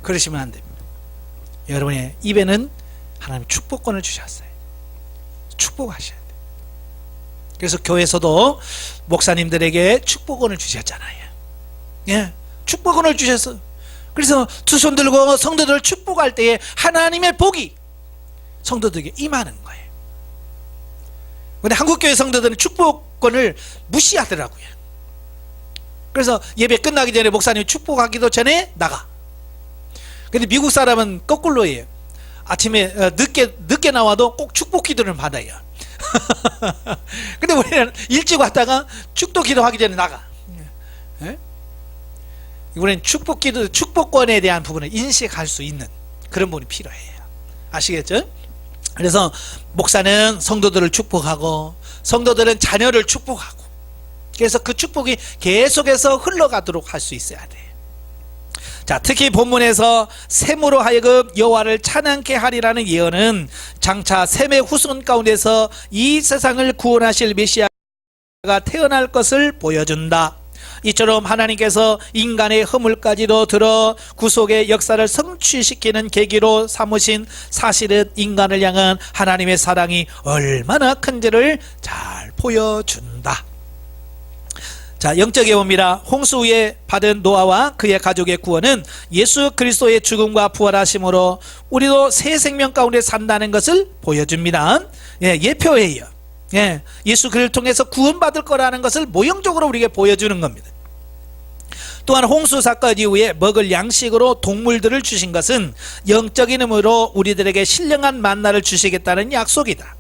그러시면 안 됩니다. 여러분의 입에는 하나님 축복권을 주셨어요. 축복하셔야 돼요. 그래서 교회에서도 목사님들에게 축복권을 주셨잖아요. 예, 축복권을 주셔서, 그래서 두 손 들고 성도들을 축복할 때에 하나님의 복이 성도들에게 임하는 거예요. 근데 한국교회 성도들은 축복권을 무시하더라고요. 그래서 예배 끝나기 전에 목사님 축복하기도 전에 나가. 근데 미국 사람은 거꾸로예요. 아침에 늦게 나와도 꼭 축복 기도를 받아요. 근데 우리는 일찍 왔다가 축복 기도하기 전에 나가. 예? 이번엔 축복 기도, 축복권에 대한 부분을 인식할 수 있는 그런 분이 필요해요. 아시겠죠? 그래서 목사는 성도들을 축복하고 성도들은 자녀를 축복하고, 그래서 그 축복이 계속해서 흘러가도록 할 수 있어야 돼요. 자, 특히 본문에서 셈으로 하여금 여호와를 찬양케 하리라는 예언은 장차 셈의 후손 가운데서 이 세상을 구원하실 메시아가 태어날 것을 보여준다. 이처럼 하나님께서 인간의 허물까지도 들어 구속의 역사를 성취시키는 계기로 삼으신 사실은 인간을 향한 하나님의 사랑이 얼마나 큰지를 잘 보여준다. 자, 영적에 봅니다. 홍수 후에 받은 노아와 그의 가족의 구원은 예수 그리스도의 죽음과 부활하심으로 우리도 새 생명 가운데 산다는 것을 보여줍니다. 예표예요. 예수 그리스도를 통해서 구원받을 거라는 것을 모형적으로 우리에게 보여주는 겁니다. 또한 홍수 사건 이후에 먹을 양식으로 동물들을 주신 것은 영적인 의미로 우리들에게 신령한 만나를 주시겠다는 약속이다.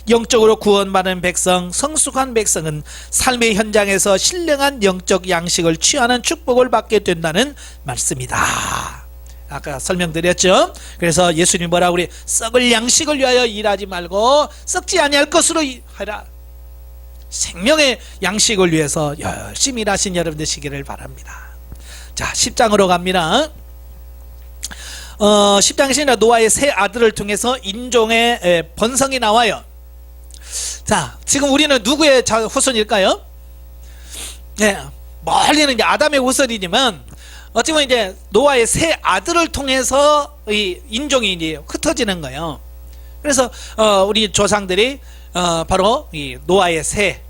영적으로 구원받은 백성, 성숙한 백성은 삶의 현장에서 신령한 영적 양식을 취하는 축복을 받게 된다는 말씀이다. 아까 설명드렸죠. 그래서 예수님 뭐라고 그래? 썩을 양식을 위하여 일하지 말고 썩지 아니할 것으로 하라. 생명의 양식을 위해서 열심히 일하신 여러분 되시기를 바랍니다. 자, 10장으로 갑니다. 10장에서 노아의 세 아들을 통해서 인종의 번성이 나와요. 자, 지금 우리는 누구의 후손일까요? 멀리는 이제 아담의 후손이지만 어찌 보면 이제 노아의 세 아들을 통해서 이 인종이 이제 흩어지는 거예요. 그래서 우리 조상들이 바로 이 노아의 세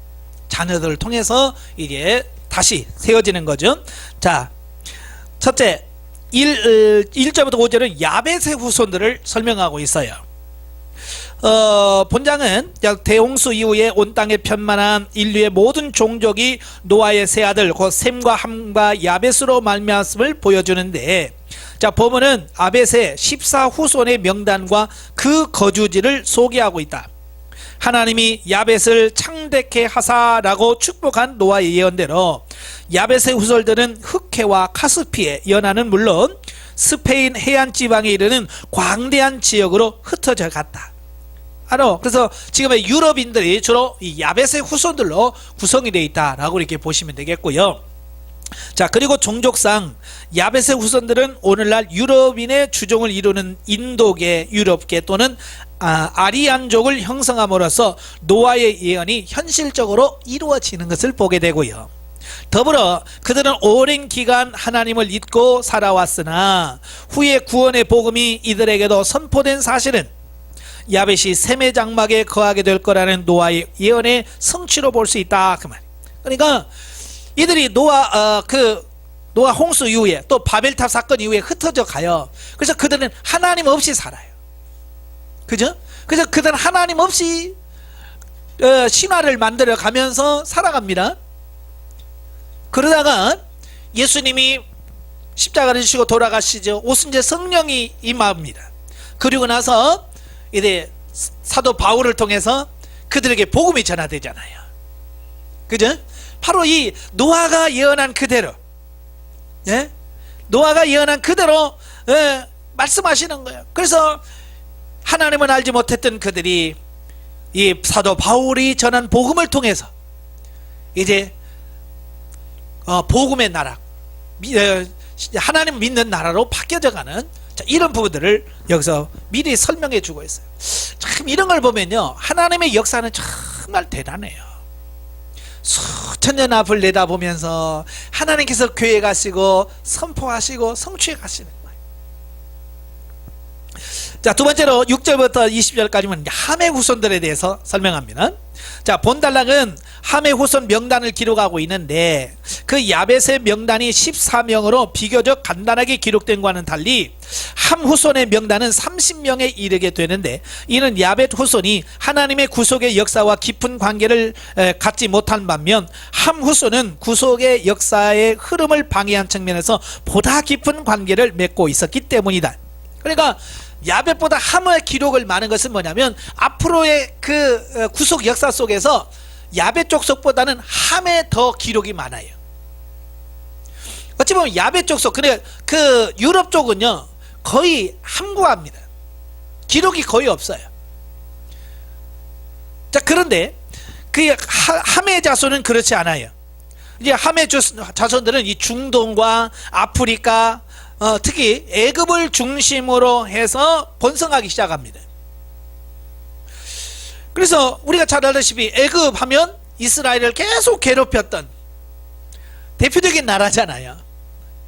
자녀들을 통해서 이제 다시 세워지는 거죠. 자, 첫째 1절부터 5절은 야벳의 후손들을 설명하고 있어요. 본장은 대홍수 이후에 온 땅에 편만한 인류의 모든 종족이 노아의 세 아들 곧 셈과 함과 야벳으로 말미암음을 보여주는데, 자, 본문은 아벳의 14후손의 명단과 그 거주지를 소개하고 있다. 하나님이 야벳을 창대케 하사라고 축복한 노아의 예언대로 야벳의 후손들은 흑해와 카스피해 연안은 물론 스페인 해안 지방에 이르는 광대한 지역으로 흩어져 갔다. 그래서 지금의 유럽인들이 주로 이 야벳의 후손들로 구성이 되어 있다라고 이렇게 보시면 되겠고요. 자, 그리고 종족상 야벳의 후손들은 오늘날 유럽인의 주종을 이루는 인도계, 유럽계 또는 아리안족을 형성함으로써 노아의 예언이 현실적으로 이루어지는 것을 보게 되고요. 더불어 그들은 오랜 기간 하나님을 잊고 살아왔으나 후에 구원의 복음이 이들에게도 선포된 사실은 야벳이 셈의 장막에 거하게 될 거라는 노아의 예언의 성취로 볼 수 있다, 그 말. 그러니까 이들이 노아 홍수 이후에 또 바벨탑 사건 이후에 흩어져 가요. 그래서 그들은 하나님 없이 살아요. 그죠? 그래서 그들은 하나님 없이 신화를 만들어 가면서 살아갑니다. 그러다가 예수님이 십자가를 지시고 돌아가시죠. 오순절 성령이 임합니다. 그리고 나서 이제 사도 바울을 통해서 그들에게 복음이 전하되잖아요. 그죠? 바로 이 노아가 예언한 그대로, 예? 노아가 예언한 그대로 말씀하시는 거예요. 그래서 하나님은 알지 못했던 그들이 이 사도 바울이 전한 복음을 통해서 이제 복음의 나라, 하나님 믿는 나라로 바뀌어져가는, 자, 이런 부분들을 여기서 미리 설명해 주고 있어요. 참 이런 걸 보면요, 하나님의 역사는 정말 대단해요. 수천 년 앞을 내다보면서 하나님께서 교회 가시고 선포하시고 성취해 가시는 거예요. 자, 두 번째로 6절부터 20절까지는 함의 후손들에 대해서 설명합니다. 자, 본달락은 함의 후손 명단을 기록하고 있는데 그 야벳의 명단이 14명으로 비교적 간단하게 기록된 것과는 달리 함 후손의 명단은 30명에 이르게 되는데, 이는 야벳 후손이 하나님의 구속의 역사와 깊은 관계를 갖지 못한 반면 함 후손은 구속의 역사의 흐름을 방해한 측면에서 보다 깊은 관계를 맺고 있었기 때문이다. 그러니까 야벳보다 함의 기록을 많은 것은 뭐냐면 앞으로의 그 구속 역사 속에서 야벳 족속보다는 함에 더 기록이 많아요. 어찌 보면 야벳 족속, 그 유럽 쪽은요 거의 함구합니다. 기록이 거의 없어요. 자, 그런데 그 함의 자손은 그렇지 않아요. 이제 함의 자손들은 이 중동과 아프리카, 특히 애굽을 중심으로 해서 번성하기 시작합니다. 그래서 우리가 잘 알다시피 애굽 하면 이스라엘을 계속 괴롭혔던 대표적인 나라잖아요.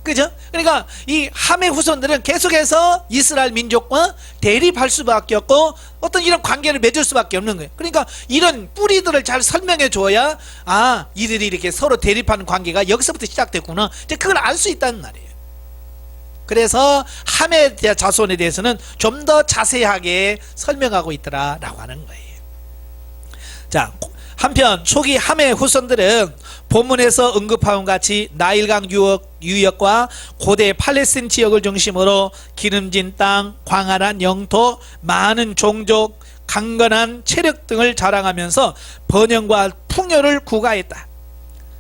그죠? 그러니까 이 함의 후손들은 계속해서 이스라엘 민족과 대립할 수밖에 없고 어떤 이런 관계를 맺을 수밖에 없는 거예요. 그러니까 이런 뿌리들을 잘 설명해 줘야, 아, 이들이 이렇게 서로 대립하는 관계가 여기서부터 시작됐구나, 이제 그걸 알 수 있다는 말이에요. 그래서 함의 자손에 대해서는 좀 더 자세하게 설명하고 있더라라고 하는 거예요. 자, 한편 초기 함의 후손들은 본문에서 언급한 같이 나일강 유역과 고대 팔레스틴 지역을 중심으로 기름진 땅, 광활한 영토, 많은 종족, 강건한 체력 등을 자랑하면서 번영과 풍요를 구가했다.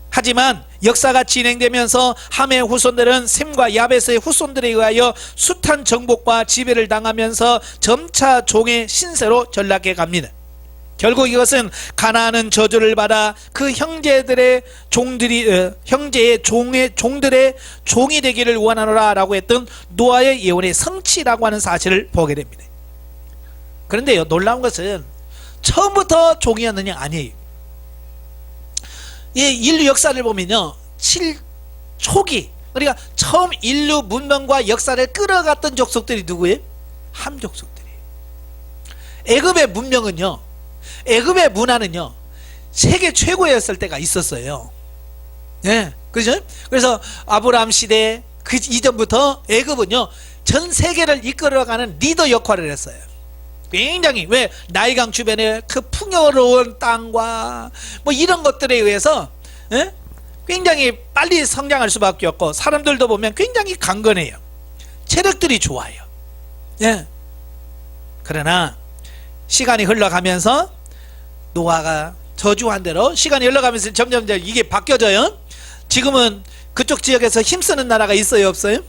하지만 역사가 진행되면서 함의 후손들은 셈과 야벳의 후손들에 의하여 숱한 정복과 지배를 당하면서 점차 종의 신세로 전락해 갑니다. 결국 이것은 가나안은 저주를 받아 그 형제의 종들의 종이 되기를 원하노라 라고 했던 노아의 예언의 성취라고 하는 사실을 보게 됩니다. 그런데요, 놀라운 것은 처음부터 종이었느냐? 아니에요. 이 인류 역사를 보면요, 초기 그러니까 처음 인류 문명과 역사를 끌어갔던 족속들이 누구예요? 함 족속들이에요. 애굽의 문명은요, 애굽의 문화는요, 세계 최고였을 때가 있었어요. 예, 그죠? 그래서 아브라함 시대 그 이전부터 애굽은요, 전 세계를 이끌어가는 리더 역할을 했어요. 굉장히, 왜? 나일강 주변에 그 풍요로운 땅과 뭐 이런 것들에 의해서, 예? 굉장히 빨리 성장할 수밖에 없고, 사람들도 보면 굉장히 강건해요. 체력들이 좋아요. 예. 그러나 시간이 흘러가면서 노아가 저주한 대로 시간이 흘러가면서 점점 이게 바뀌어져요. 지금은 그쪽 지역에서 힘쓰는 나라가 있어요, 없어요?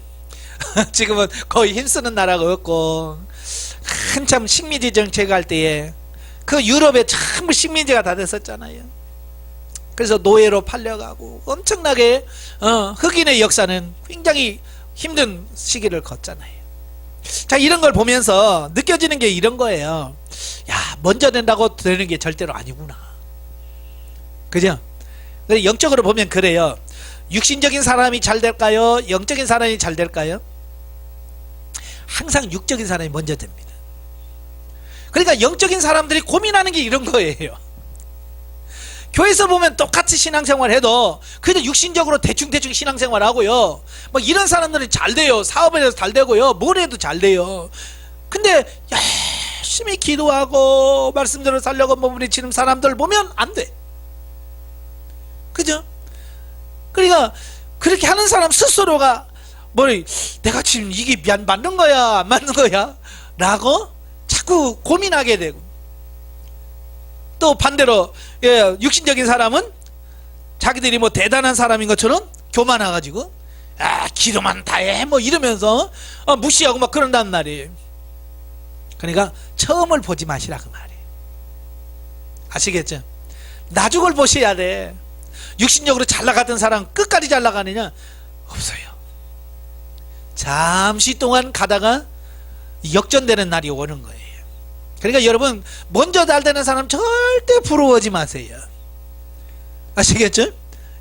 지금은 거의 힘쓰는 나라가 없고, 한참 식민지 정책할 때에 그 유럽에 전부 식민지가 다 됐었잖아요. 그래서 노예로 팔려가고 엄청나게 흑인의 역사는 굉장히 힘든 시기를 걷잖아요. 자, 이런 걸 보면서 느껴지는 게 이런 거예요. 야, 먼저 된다고 되는 게 절대로 아니구나. 그죠? 영적으로 보면 그래요. 육신적인 사람이 잘 될까요? 영적인 사람이 잘 될까요? 항상 육적인 사람이 먼저 됩니다. 그러니까 영적인 사람들이 고민하는 게 이런 거예요. 교회에서 보면 똑같이 신앙생활 해도 그래도 육신적으로 대충 신앙생활 하고요, 뭐 이런 사람들은 잘 돼요. 사업에서 잘 되고요, 뭘 해도 잘 돼요. 근데 열심히 기도하고 말씀대로 살려고 몸부림치는 사람들 보면 안 돼. 그죠? 그러니까 그렇게 하는 사람 스스로가 내가 지금 이게 맞는 거야 안 맞는 거야 라고 자꾸 고민하게 되고, 또 반대로 육신적인 사람은 자기들이 뭐 대단한 사람인 것처럼 교만해가지고 기도만 다 해 뭐 이러면서 무시하고 막 그런단 말이에요. 그러니까 처음을 보지 마시라 그 말이에요. 아시겠죠? 나중을 보셔야 돼. 육신적으로 잘 나가던 사람 끝까지 잘 나가느냐? 없어요. 잠시 동안 가다가 역전되는 날이 오는 거예요. 그러니까 여러분, 먼저 잘 되는 사람 절대 부러워하지 마세요. 아시겠죠?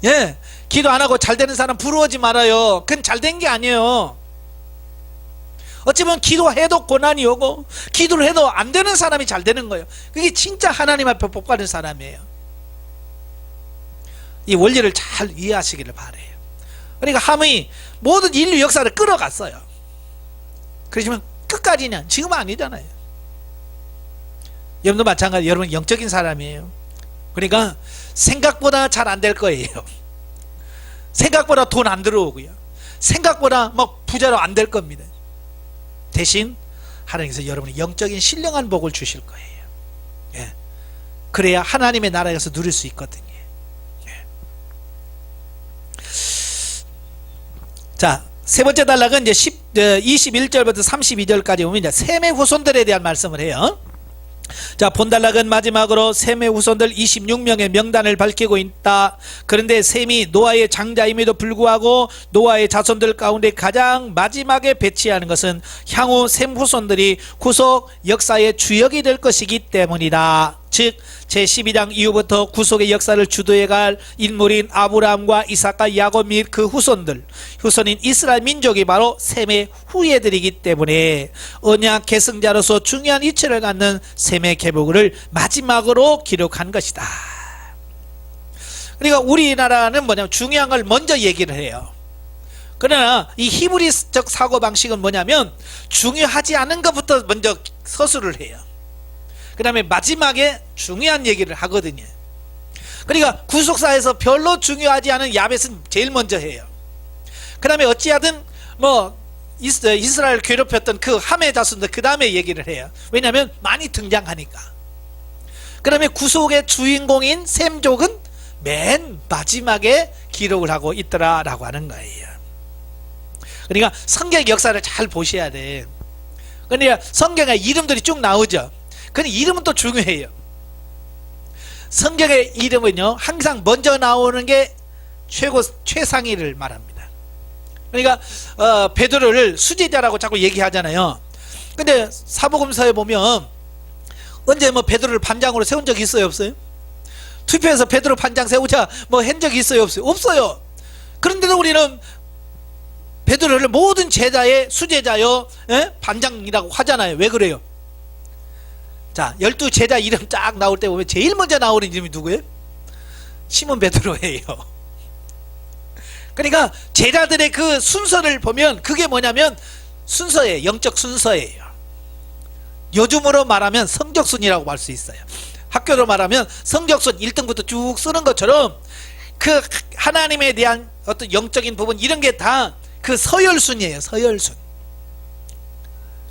예, 기도 안 하고 잘 되는 사람 부러워하지 말아요. 그건 잘 된 게 아니에요. 어찌보면 기도해도 고난이 오고 기도를 해도 안 되는 사람이 잘 되는 거예요. 그게 진짜 하나님 앞에 복받은 사람이에요. 이 원리를 잘 이해하시기를 바라요. 그러니까 함이 모든 인류 역사를 끌어갔어요. 그렇지만 끝까지냐? 지금은 아니잖아요. 여러분도 마찬가지. 여러분 영적인 사람이에요. 그러니까 생각보다 잘 안 될 거예요. 생각보다 돈 안 들어오고요, 생각보다 막 부자로 안 될 겁니다. 대신 하나님께서 여러분이 영적인 신령한 복을 주실 거예요. 예. 그래야 하나님의 나라에서 누릴 수 있거든요. 예. 자, 세 번째 단락은 이제 21절부터 32절까지 보면 이제 셈의 후손들에 대한 말씀을 해요. 자, 본단락은 마지막으로 셈의 후손들 26명의 명단을 밝히고 있다. 그런데 셈이 노아의 장자임에도 불구하고 노아의 자손들 가운데 가장 마지막에 배치하는 것은 향후 셈 후손들이 구속 역사의 주역이 될 것이기 때문이다. 즉 제12장 이후부터 구속의 역사를 주도해갈 인물인 아브라함과 이삭과 야곱 및 그 후손인 이스라엘 민족이 바로 셈의 후예들이기 때문에 언약 계승자로서 중요한 위치를 갖는 셈의 계보를 마지막으로 기록한 것이다. 그러니까 우리나라는 뭐냐면 중요한 걸 먼저 얘기를 해요. 그러나 이 히브리적 사고방식은 뭐냐면 중요하지 않은 것부터 먼저 서술을 해요. 그 다음에 마지막에 중요한 얘기를 하거든요. 그러니까 구속사에서 별로 중요하지 않은 야벳은 제일 먼저 해요. 그 다음에 어찌하든 뭐 이스라엘 괴롭혔던 그 함의 자손들 그 다음에 얘기를 해요. 왜냐하면 많이 등장하니까. 그 다음에 구속의 주인공인 셈족은 맨 마지막에 기록을 하고 있더라 라고 하는 거예요. 그러니까 성경 역사를 잘 보셔야 돼. 그러니까 성경에 이름들이 쭉 나오죠. 근데 이름은 또 중요해요. 성경의 이름은요 항상 먼저 나오는 게 최상위를 말합니다. 그러니까 베드로를 수제자라고 자꾸 얘기하잖아요. 근데 사복음서에 보면 언제 뭐 베드로를 반장으로 세운 적이 있어요, 없어요? 투표해서 베드로 반장 세우자 뭐 한 적이 있어요, 없어요? 없어요. 그런데도 우리는 베드로를 모든 제자의 수제자요, 반장이라고 하잖아요. 왜 그래요? 자, 12제자 이름 쫙 나올 때 보면 제일 먼저 나오는 이름이 누구예요? 시몬 베드로예요. 그러니까 제자들의 그 순서를 보면 그게 뭐냐면 순서예요. 영적 순서예요. 요즘으로 말하면 성적순이라고 할 수 있어요. 학교로 말하면 성적순 1등부터 쭉 쓰는 것처럼 그 하나님에 대한 어떤 영적인 부분 이런 게 다 그 서열순이에요. 서열순.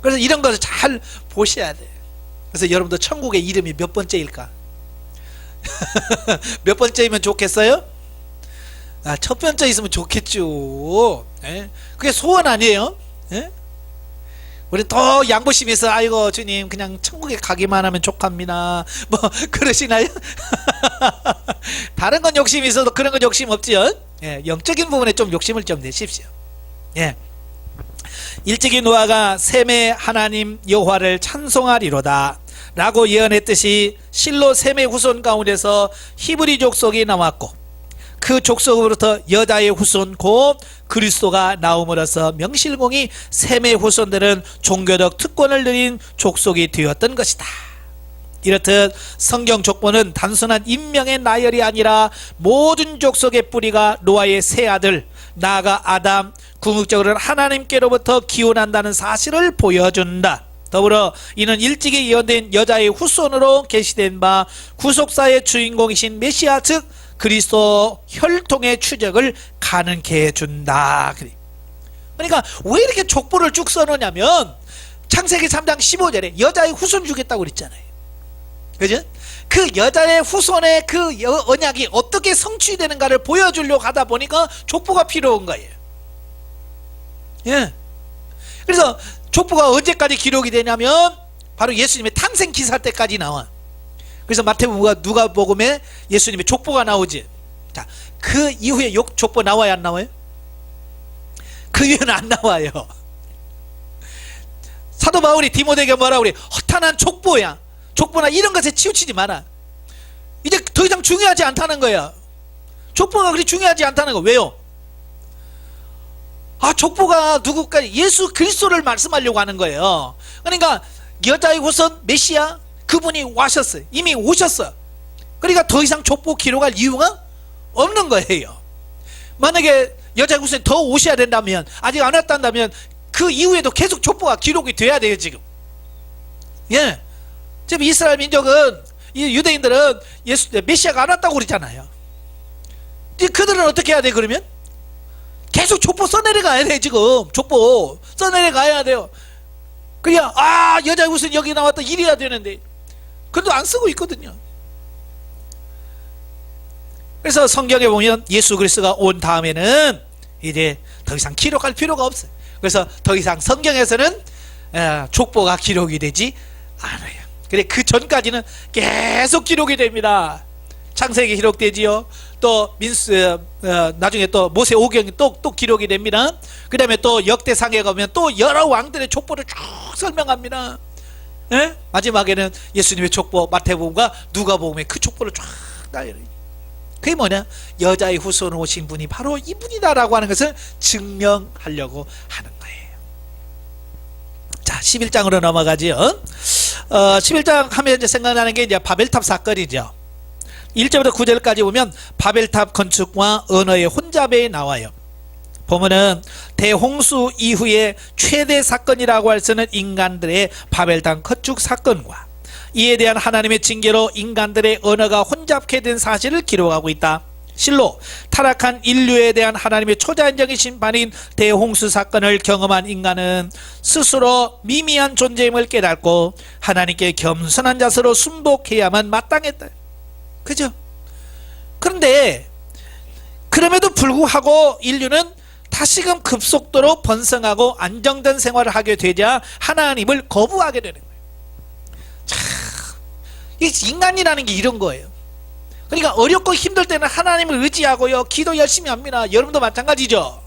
그래서 이런 것을 잘 보셔야 돼요. 그래서 여러분들 천국의 이름이 몇 번째일까? 몇 번째이면 좋겠어요? 아, 첫 번째 있으면 좋겠죠. 예? 그게 소원 아니에요? 예? 우리 더 양보심이 있어. 아이고 주님 그냥 천국에 가기만 하면 족합니다. 뭐 그러시나요? 다른 건 욕심이 있어도 그런 건 욕심 없지요. 예, 영적인 부분에 좀 욕심을 좀 내십시오. 예. 일찍이 노아가 셈의 하나님 여호와를 찬송하리로다 라고 예언했듯이 실로 셈의 후손 가운데서 히브리 족속이 나왔고 그 족속으로부터 여자의 후손 곧 그리스도가 나옴으로써 명실공히 셈의 후손들은 종교적 특권을 누린 족속이 되었던 것이다. 이렇듯 성경 족보는 단순한 인명의 나열이 아니라 모든 족속의 뿌리가 노아의 세 아들 나아가 아담, 궁극적으로는 하나님께로부터 기원한다는 사실을 보여준다. 더불어 이는 일찍이 예언된 여자의 후손으로 계시된 바 구속사의 주인공이신 메시아 즉 그리스도 혈통의 추적을 가능케 해준다. 그러니까 왜 이렇게 족보를 쭉 써놓냐면 창세기 3장 15절에 여자의 후손 주겠다고 그랬잖아요. 그죠? 그 여자의 후손의 그 언약이 어떻게 성취되는가를 보여주려고 하다 보니까 족보가 필요한 거예요. 예. 그래서 족보가 언제까지 기록이 되냐면 바로 예수님의 탄생 기사 때까지 나와. 그래서 마태복음과 누가복음에 예수님의 족보가 나오지. 자, 그 이후에 족보 나와야 안 나와요? 그 이후에는 안 나와요. 사도 바울이 디모데에게 뭐라고 그래? 허탄한 족보야. 족보나 이런 것에 치우치지 마라. 이제 더 이상 중요하지 않다는 거야. 족보가 그리 중요하지 않다는 거. 왜요? 아, 족보가 누구까지 예수 그리스도를 말씀하려고 하는 거예요. 그러니까 여자의 후손 메시아 그분이 와셨어요. 이미 오셨어. 그러니까 더 이상 족보 기록할 이유가 없는 거예요. 만약에 여자의 후손이 더 오셔야 된다면 아직 안 왔다면 그 이후에도 계속 족보가 기록이 돼야 돼요. 지금 예, 지금 이스라엘 민족은 이 유대인들은 메시아가 안 왔다고 그러잖아요. 그들은 어떻게 해야 돼? 그러면 계속 족보 써내려가야 돼. 지금 족보 써내려가야 돼요. 그냥 아 여자의 후손 여기 나왔다 이래야 되는데 그래도 안 쓰고 있거든요. 그래서 성경에 보면 예수 그리스도가 온 다음에는 이제 더 이상 기록할 필요가 없어요. 그래서 더 이상 성경에서는 족보가 기록이 되지 않아요. 그래 그 전까지는 계속 기록이 됩니다. 창세기 기록되지요. 또 나중에 또 모세 오경이 또 기록이 됩니다. 그 다음에 또 역대상에 가면 또 여러 왕들의 족보를 쭉 설명합니다. 예? 마지막에는 예수님의 족보 마태복음과 누가복음의 그 족보를 쫙 나열해요. 그게 뭐냐? 여자의 후손으로 오신 분이 바로 이분이다라고 하는 것을 증명하려고 하는 거예요. 자, 11장으로 넘어가지요. 11장 하면 이제 생각나는 게 이제 바벨탑 사건이죠. 1절부터 9절까지 보면 바벨탑 건축과 언어의 혼잡에 나와요. 보면은 대홍수 이후에 최대 사건이라고 할 수 있는 인간들의 바벨탑 건축 사건과 이에 대한 하나님의 징계로 인간들의 언어가 혼잡게 된 사실을 기록하고 있다. 실로 타락한 인류에 대한 하나님의 초자연적인 심판인 대홍수 사건을 경험한 인간은 스스로 미미한 존재임을 깨닫고 하나님께 겸손한 자세로 순복해야만 마땅했다. 그죠? 그런데 그럼에도 불구하고 인류는 다시금 급속도로 번성하고 안정된 생활을 하게 되자 하나님을 거부하게 되는 거예요. 참, 인간이라는 게 이런 거예요. 그러니까 어렵고 힘들 때는 하나님을 의지하고요, 기도 열심히 합니다. 여러분도 마찬가지죠.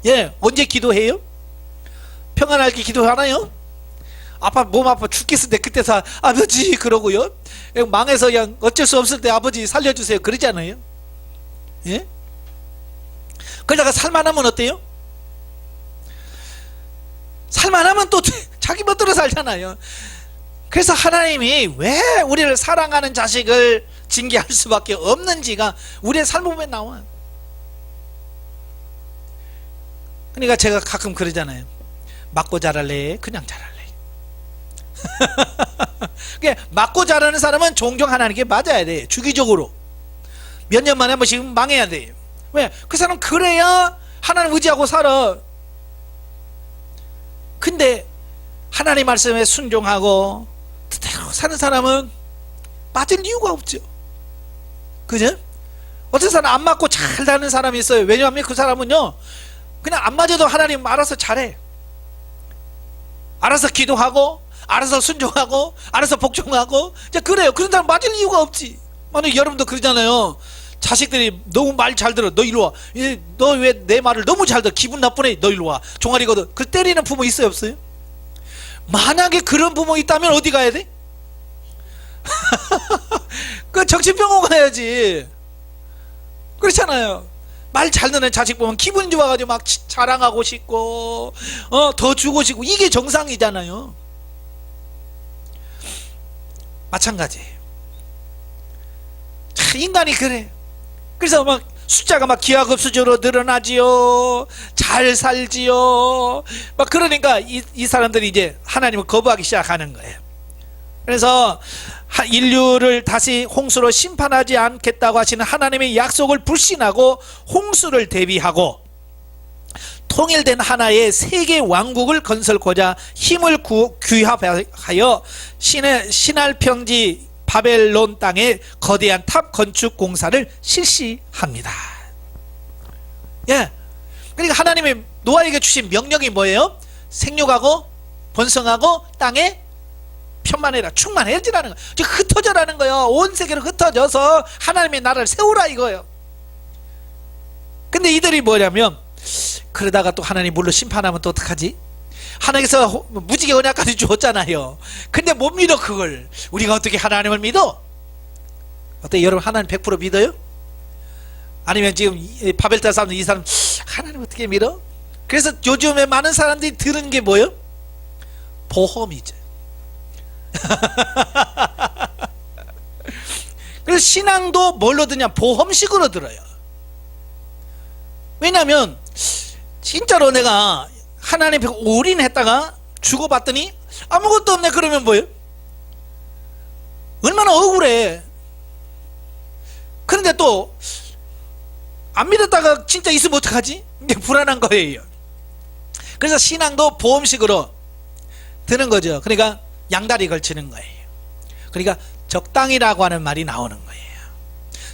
예, 언제 기도해요? 평안할 때 기도하나요? 몸 아파 죽겠을 때 그때서 아버지 그러고요, 망해서 그냥 어쩔 수 없을 때 아버지 살려주세요 그러잖아요. 예? 그러다가 살만하면 어때요? 살만하면 또 자기 멋대로 살잖아요. 그래서 하나님이 왜 우리를 사랑하는 자식을 징계할 수밖에 없는지가 우리의 삶 보면 나와요. 그러니까 제가 가끔 그러잖아요. 맞고 자랄래? 그냥 자랄래? 맞고 자라는 사람은 종종 하나님께 맞아야 돼. 주기적으로 몇 년 만에 한 번씩 망해야 돼. 왜? 그 사람 그래야 하나님 의지하고 살아. 근데 하나님 말씀에 순종하고 뜻대로 사는 사람은 빠질 이유가 없죠. 그죠? 어떤 사람 안 맞고 잘 다는 사람이 있어요. 왜냐하면 그 사람은요, 그냥 안 맞아도 하나님 알아서 잘해. 알아서 기도하고, 알아서 순종하고, 알아서 복종하고. 그래요. 그런 사람 맞을 이유가 없지. 만약 여러분도 그러잖아요. 자식들이 너무 말 잘 들어. 너 이리 와. 너 왜 내 말을 너무 잘 들어. 기분 나쁘네. 너 이리 와. 종아리거든. 그 때리는 부모 있어요, 없어요? 만약에 그런 부모 있다면 어디 가야 돼? 그 정신병원 가야지. 그렇잖아요. 말 잘 듣는 자식 보면 기분 좋아가지고 막 자랑하고 싶고, 더 주고 싶고, 이게 정상이잖아요. 마찬가지예요. 인간이 그래. 그래서 막 숫자가 막 기하급수적으로 늘어나지요. 잘 살지요. 막 그러니까 이 사람들이 이제 하나님을 거부하기 시작하는 거예요. 그래서 인류를 다시 홍수로 심판하지 않겠다고 하시는 하나님의 약속을 불신하고 홍수를 대비하고 통일된 하나의 세계 왕국을 건설고자 힘을 규합하여 신할평지 바벨론 땅에 거대한 탑 건축 공사를 실시합니다. 예. 그러니까 하나님이 노아에게 주신 명령이 뭐예요? 생육하고 번성하고 땅에 편만해라, 충만해지라는 거예요. 흩어져라는 거예요. 온 세계로 흩어져서 하나님의 나라를 세우라 이거예요. 근데 이들이 뭐냐면, 그러다가 또 하나님 물로 심판하면 또 어떡하지? 하나님께서 무지개 언약까지 주었잖아요. 근데 못 믿어. 그걸 우리가 어떻게 하나님을 믿어? 어때 여러분? 하나님 100% 믿어요? 아니면 지금 바벨탑 사람들 이 사람 하나님 어떻게 믿어? 그래서 요즘에 많은 사람들이 들은 게 뭐예요? 보험이죠. 그래서 신앙도 뭘로 드냐? 보험식으로 들어요. 왜냐하면 진짜로 내가 하나님 벽 올인했다가 죽어봤더니 아무것도 없네. 그러면 뭐예요? 얼마나 억울해. 그런데 또 안 믿었다가 진짜 있으면 어떡하지? 이게 불안한 거예요. 그래서 신앙도 보험식으로 드는 거죠. 그러니까 양다리 걸치는 거예요. 그러니까 적당이라고 하는 말이 나오는 거예요.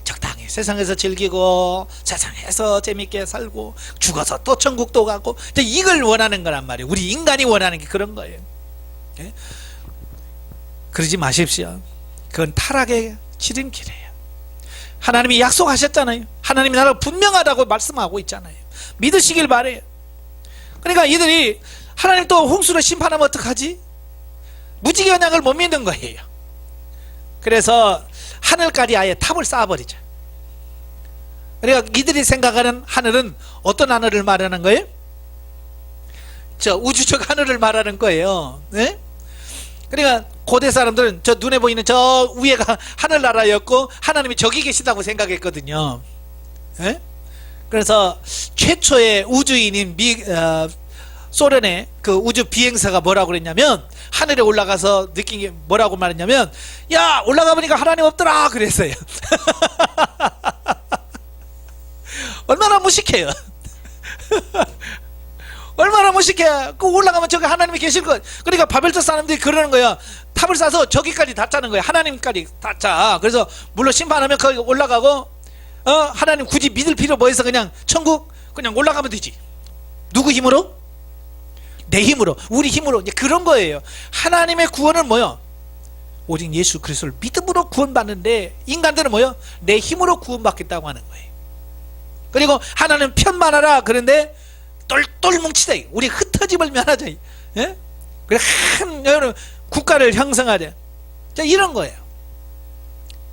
적당히 세상에서 즐기고 세상에서 재밌게 살고 죽어서 또 천국도 가고 이걸 원하는 거란 말이에요. 우리 인간이 원하는 게 그런 거예요. 예? 그러지 마십시오. 그건 타락의 지름길이에요. 하나님이 약속하셨잖아요. 하나님이 나라가 분명하다고 말씀하고 있잖아요. 믿으시길 바래요. 그러니까 이들이 하나님 또 홍수로 심판하면 어떡하지? 무지개 언약을 못 믿는 거예요. 그래서 하늘까지 아예 탑을 쌓아버리죠. 그러니까 이들이 생각하는 하늘은 어떤 하늘을 말하는 거예요? 저 우주적 하늘을 말하는 거예요. 네? 그러니까 고대 사람들은 저 눈에 보이는 저 위에가 하늘나라였고 하나님이 저기 계시다고 생각했거든요. 네? 그래서 최초의 우주인인 소련의 그 우주 비행사가 뭐라고 그랬냐면, 하늘에 올라가서 느낀 게 뭐라고 말했냐면, 야 올라가 보니까 하나님 없더라 그랬어요. 얼마나 무식해요. 얼마나 무식해. 그 올라가면 저기 하나님이 계실 거. 그러니까 바벨탑 사람들이 그러는 거야. 탑을 쌓아서 저기까지 닿자는 거야. 하나님까지 닿자. 그래서 물론 심판하면 거기 올라가고, 하나님 굳이 믿을 필요 뭐 있어? 그냥 천국 그냥 올라가면 되지. 누구 힘으로? 내 힘으로, 우리 힘으로. 이제 그런 거예요. 하나님의 구원은 뭐요? 오직 예수 그리스도를 믿음으로 구원받는데, 인간들은 뭐요? 내 힘으로 구원받겠다고 하는 거예요. 그리고 하나님 편만하라. 그런데 똘똘 뭉치자. 우리 흩어짐을 면하자. 예? 그래 한 여러 국가를 형성하자. 자, 이런 거예요.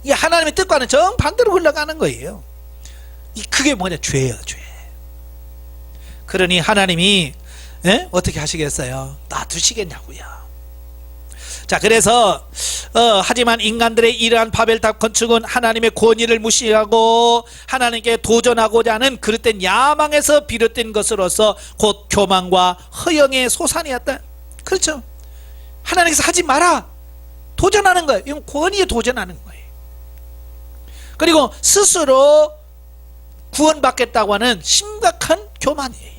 이 하나님의 뜻과는 정반대로 흘러가는 거예요. 그게 뭐냐? 죄예요, 죄. 그러니 하나님이 예? 어떻게 하시겠어요? 놔두시겠냐고요. 자, 그래서 하지만 인간들의 이러한 바벨탑 건축은 하나님의 권위를 무시하고 하나님께 도전하고자 하는 그릇된 야망에서 비롯된 것으로서 곧 교만과 허영의 소산이었다. 그렇죠. 하나님께서 하지 마라, 도전하는 거예요. 이건 권위에 도전하는 거예요. 그리고 스스로 구원받겠다고 하는 심각한 교만이에요.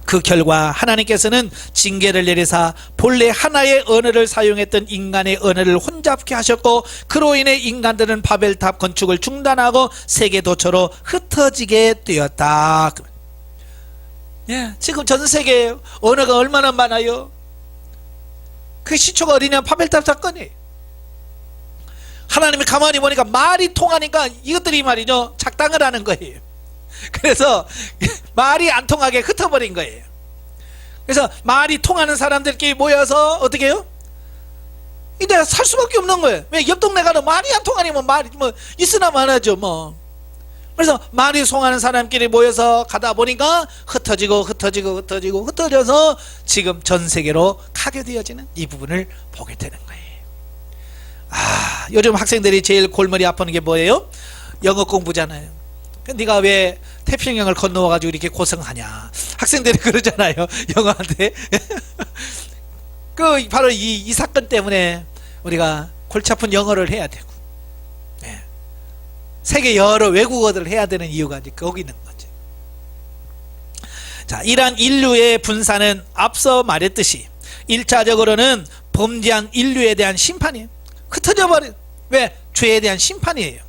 그 결과 하나님께서는 징계를 내리사 본래 하나의 언어를 사용했던 인간의 언어를 혼잡케 하셨고, 그로 인해 인간들은 바벨탑 건축을 중단하고 세계 도처로 흩어지게 되었다. 예, 지금 전 세계에 언어가 얼마나 많아요. 그 시초가 어디냐? 바벨탑 사건이에요. 하나님이 가만히 보니까 말이 통하니까 이것들이 말이죠, 작당을 하는 거예요. 그래서 말이 안 통하게 흩어버린 거예요. 그래서 말이 통하는 사람들끼리 모여서 어떻게 해요? 이제 살 수밖에 없는 거예요. 왜? 옆 동네 가도 말이 안 통하니 뭐 말이 뭐 있으나 마나죠 뭐. 그래서 말이 통하는 사람끼리 모여서 가다 보니까 흩어져서 지금 전 세계로 파괴되어지는 이 부분을 보게 되는 거예요. 요즘 학생들이 제일 골머리 아프는 게 뭐예요? 영어 공부잖아요. 네가 왜 태평양을 건너와가지고 이렇게 고생하냐, 학생들이 그러잖아요, 영어한테. 그 바로 이 사건 때문에 우리가 골치 아픈 영어를 해야 되고, 네, 세계 여러 외국어들을 해야 되는 이유가 이제 거기 있는 거죠. 자, 이러한 인류의 분산은 앞서 말했듯이 1차적으로는 범죄한 인류에 대한 심판이에요. 흩어져 버린, 왜? 죄에 대한 심판이에요.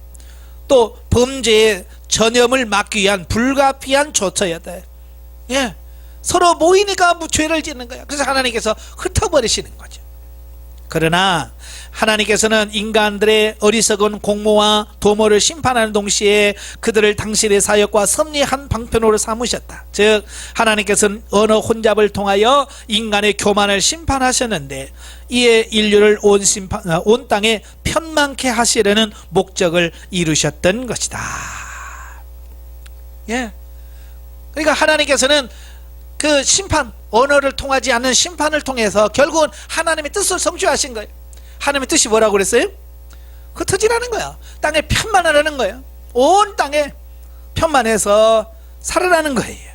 또 범죄의 전염을 막기 위한 불가피한 조처였다. 예, 서로 모이니까 죄를 짓는 거야. 그래서 하나님께서 흩어버리시는 거죠. 그러나 하나님께서는 인간들의 어리석은 공모와 도모를 심판하는 동시에 그들을 당신의 사역과 섭리의 한 방편으로 삼으셨다. 즉 하나님께서는 언어 혼잡을 통하여 인간의 교만을 심판하셨는데, 이에 인류를 온 땅에 편만케 하시려는 목적을 이루셨던 것이다. 예, 그러니까 하나님께서는 그 심판, 언어를 통하지 않는 심판을 통해서 결국은 하나님의 뜻을 성취하신 거예요. 하나님의 뜻이 뭐라고 그랬어요? 흩어지라는 거야. 땅에 편만하라는 거예요. 온 땅에 편만해서 살아라는 거예요.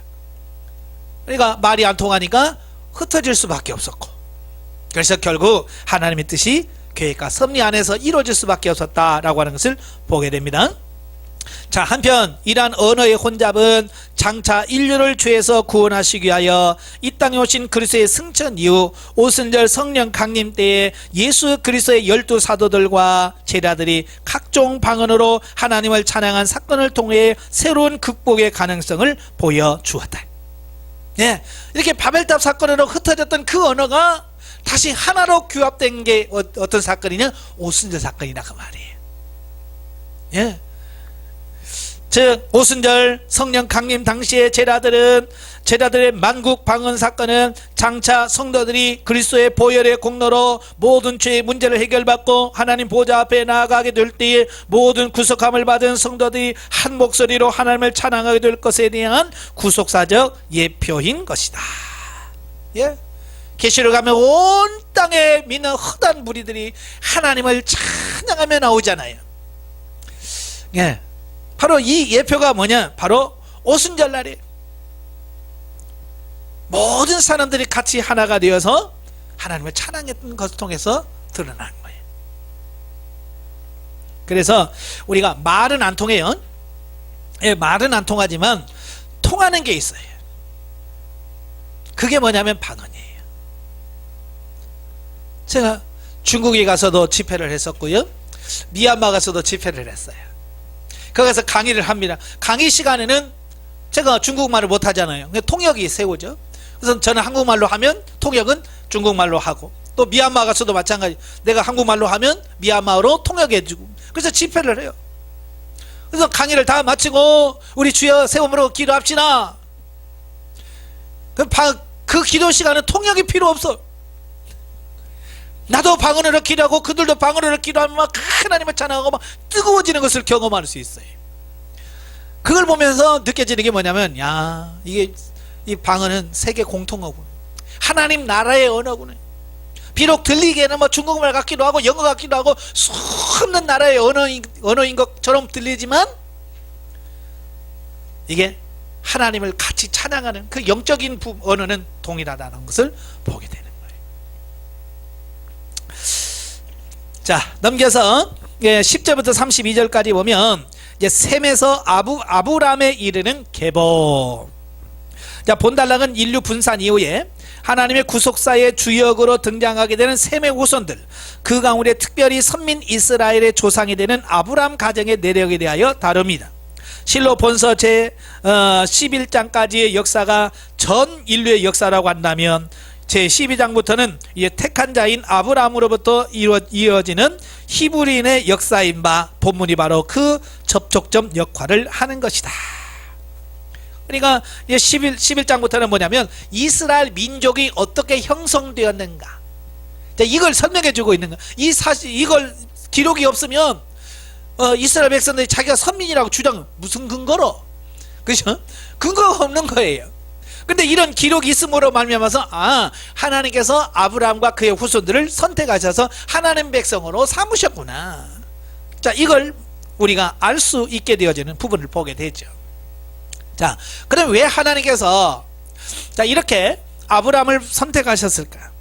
그러니까 말이 안 통하니까 흩어질 수밖에 없었고, 그래서 결국 하나님의 뜻이 계획과 섭리 안에서 이루어질 수밖에 없었다라고 하는 것을 보게 됩니다. 자, 한편 이러한 언어의 혼잡은 장차 인류를 죄에서 구원하시기 위하여 이 땅에 오신 그리스도의 승천 이후 오순절 성령 강림 때에 예수 그리스도의 12 사도들과 제자들이 각종 방언으로 하나님을 찬양한 사건을 통해 새로운 극복의 가능성을 보여주었다. 예, 이렇게 바벨탑 사건으로 흩어졌던 그 언어가 다시 하나로 규합된 게 어떤 사건이냐? 오순절 사건이다, 그 말이에요. 예, 즉 오순절 성령 강림 당시에 제자들의 만국 방언 사건은 장차 성도들이 그리스도의 보혈의 공로로 모든 죄의 문제를 해결받고 하나님 보좌 앞에 나아가게 될 때에 모든 구속함을 받은 성도들이 한 목소리로 하나님을 찬양하게 될 것에 대한 구속사적 예표인 것이다. 예, 계시록 가면 온 땅에 믿는 헛한 무리들이 하나님을 찬양하며 나오잖아요. 예, 바로 이 예표가 뭐냐? 바로 오순절 날이에요. 모든 사람들이 같이 하나가 되어서 하나님을 찬양했던 것을 통해서 드러난 거예요. 그래서 우리가 말은 안 통해요. 예, 말은 안 통하지만 통하는 게 있어요. 그게 뭐냐면 방언이에요. 제가 중국에 가서도 집회를 했었고요, 미얀마 가서도 집회를 했어요. 거기 가서 강의를 합니다. 강의 시간에는 제가 중국말을 못하잖아요. 통역이 세우죠. 그래서 저는 한국말로 하면 통역은 중국말로 하고, 또 미얀마 가서도 마찬가지, 내가 한국말로 하면 미얀마어로 통역해주고, 그래서 집회를 해요. 그래서 강의를 다 마치고 우리 주여 세움으로 기도합시다. 그 기도 시간은 통역이 필요 없어. 나도 방언으로 기도하고 그들도 방언으로 기도하면 막 하나님을 찬양하고 막 뜨거워지는 것을 경험할 수 있어요. 그걸 보면서 느껴지는 게 뭐냐면, 야, 이게 이 방언은 세계 공통어군, 하나님 나라의 언어구나. 비록 들리기에는 뭐 중국말 같기도 하고 영어 같기도 하고 수없는 나라의 언어인 것처럼 들리지만, 이게 하나님을 같이 찬양하는 그 영적인 언어는 동일하다는 것을 보게 되는 거예요. 자, 넘겨서 10절부터 32절까지 보면 이제 셈에서 아브람에 이르는 계보. 자, 본달락은 인류 분산 이후에 하나님의 구속사의 주역으로 등장하게 되는 셈의 후손들, 그 가운데 특별히 선민 이스라엘의 조상이 되는 아브람 가정의 내력에 대하여 다룹니다. 실로 본서 제 11장까지의 역사가 전 인류의 역사라고 한다면, 제 12장부터는 택한 자인 아브람으로부터 이어지는 히브리인의 역사인 바 본문이 바로 그 접촉점 역할을 하는 것이다. 그러니까 11장부터는 뭐냐면 이스라엘 민족이 어떻게 형성되었는가, 이걸 설명해 주고 있는 거야. 이 사실, 이걸 기록이 없으면 이스라엘 백성들이 자기가 선민이라고 주장, 무슨 근거로? 그죠? 근거가 없는 거예요. 근데 이런 기록이 있음으로 말미암아서, 아, 하나님께서 아브라함과 그의 후손들을 선택하셔서 하나님 백성으로 삼으셨구나. 자, 이걸 우리가 알 수 있게 되어지는 부분을 보게 되죠. 자, 그럼 왜 하나님께서 이렇게 아브라함을 선택하셨을까?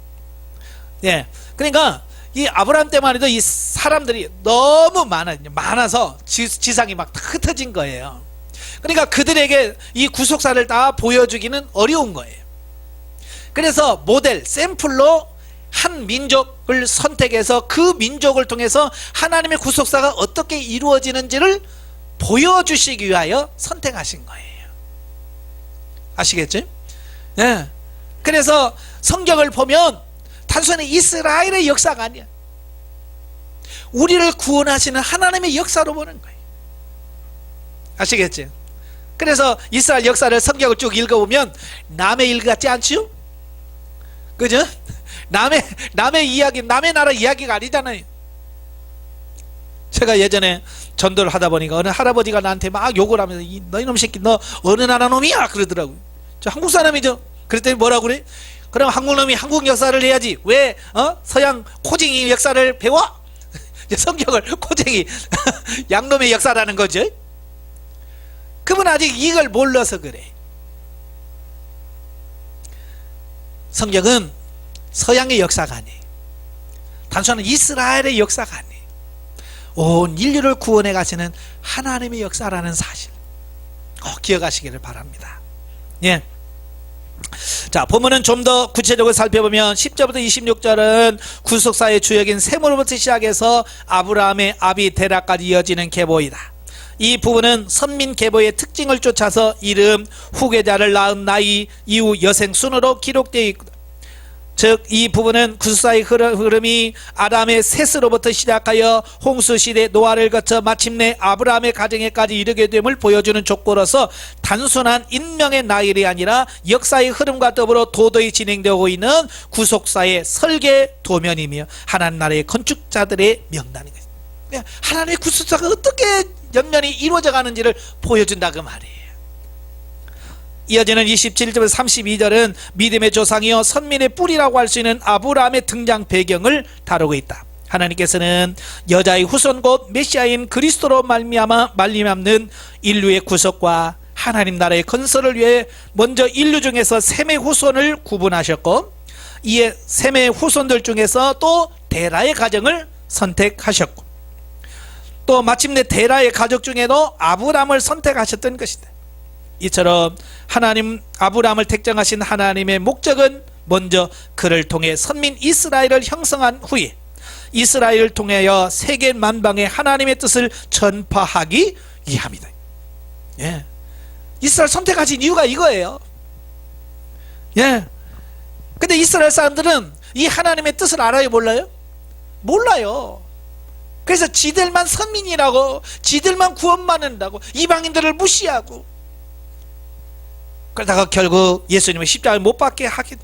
예, 그러니까 이 아브라함 때만 해도 이 사람들이 너무 많아서 지상이 막 흩어진 거예요. 그러니까 그들에게 이 구속사를 다 보여주기는 어려운 거예요. 그래서 모델, 샘플로 한 민족을 선택해서 그 민족을 통해서 하나님의 구속사가 어떻게 이루어지는지를 보여주시기 위하여 선택하신 거예요. 아시겠죠? 예. 그래서 성경을 보면 단순히 이스라엘의 역사가 아니야. 우리를 구원하시는 하나님의 역사로 보는 거예요. 아시겠죠? 그래서 이스라엘 역사를 성경을 쭉 읽어보면 남의 일 같지 않죠? 그죠? 남의 이야기, 남의 나라 이야기가 아니잖아요. 제가 예전에 전도를 하다 보니까 어느 할아버지가 나한테 막 욕을 하면서, 너 이놈 새끼, 너 어느 나라 놈이야? 그러더라고요. 저 한국 사람이죠. 그랬더니 뭐라고 그래? 그럼 한국 놈이 한국 역사를 해야지 왜 서양 코쟁이 역사를 배워? 성경을 코쟁이 양놈의 역사라는 거죠. 그분 아직 이걸 몰라서 그래. 성경은 서양의 역사가 아니에요. 단순한 이스라엘의 역사가 아니에요. 온 인류를 구원해 가시는 하나님의 역사라는 사실 꼭 기억하시기를 바랍니다. 예. 자, 본문은 좀 더 구체적으로 살펴보면 10절부터 26절은 구속사의 주역인 셈으로부터 시작해서 아브라함의 아비 데라까지 이어지는 계보이다. 이 부분은 선민 계보의 특징을 쫓아서 이름, 후계자를 낳은 나이, 이후 여생 순으로 기록되어 있다. 즉, 이 부분은 구속사의 흐름이 아담의 셋으로부터 시작하여 홍수시대 노아를 거쳐 마침내 아브라함의 가정에까지 이르게 됨을 보여주는 족보로서 단순한 인명의 나일이 아니라 역사의 흐름과 더불어 도도히 진행되고 있는 구속사의 설계 도면이며 하나님 나라의 건축자들의 명단인 것입니다. 하나님의 구속사가 어떻게 연면이 이루어져 가는지를 보여준다 그 말이에요. 이어지는 27절에서 32절은 믿음의 조상이요 선민의 뿌리라고 할 수 있는 아브라함의 등장 배경을 다루고 있다. 하나님께서는 여자의 후손 곧 메시아인 그리스도로 말미암는 인류의 구속과 하나님 나라의 건설을 위해 먼저 인류 중에서 셈의 후손을 구분하셨고, 이에 셈의 후손들 중에서 또 데라의 가정을 선택하셨고, 또 마침내 데라의 가족 중에도 아브라함을 선택하셨던 것이다. 이처럼 하나님 아브라함을 택정하신 하나님의 목적은 먼저 그를 통해 선민 이스라엘을 형성한 후에 이스라엘을 통하여 세계 만방에 하나님의 뜻을 전파하기 위함이다. 예. 이스라엘 선택하신 이유가 이거예요. 예. 근데 이스라엘 사람들은 이 하나님의 뜻을 알아요, 몰라요? 몰라요. 그래서 지들만 선민이라고, 지들만 구원받는다고 이방인들을 무시하고, 그러다가 결국 예수님의 십자가를 못 박게 하게.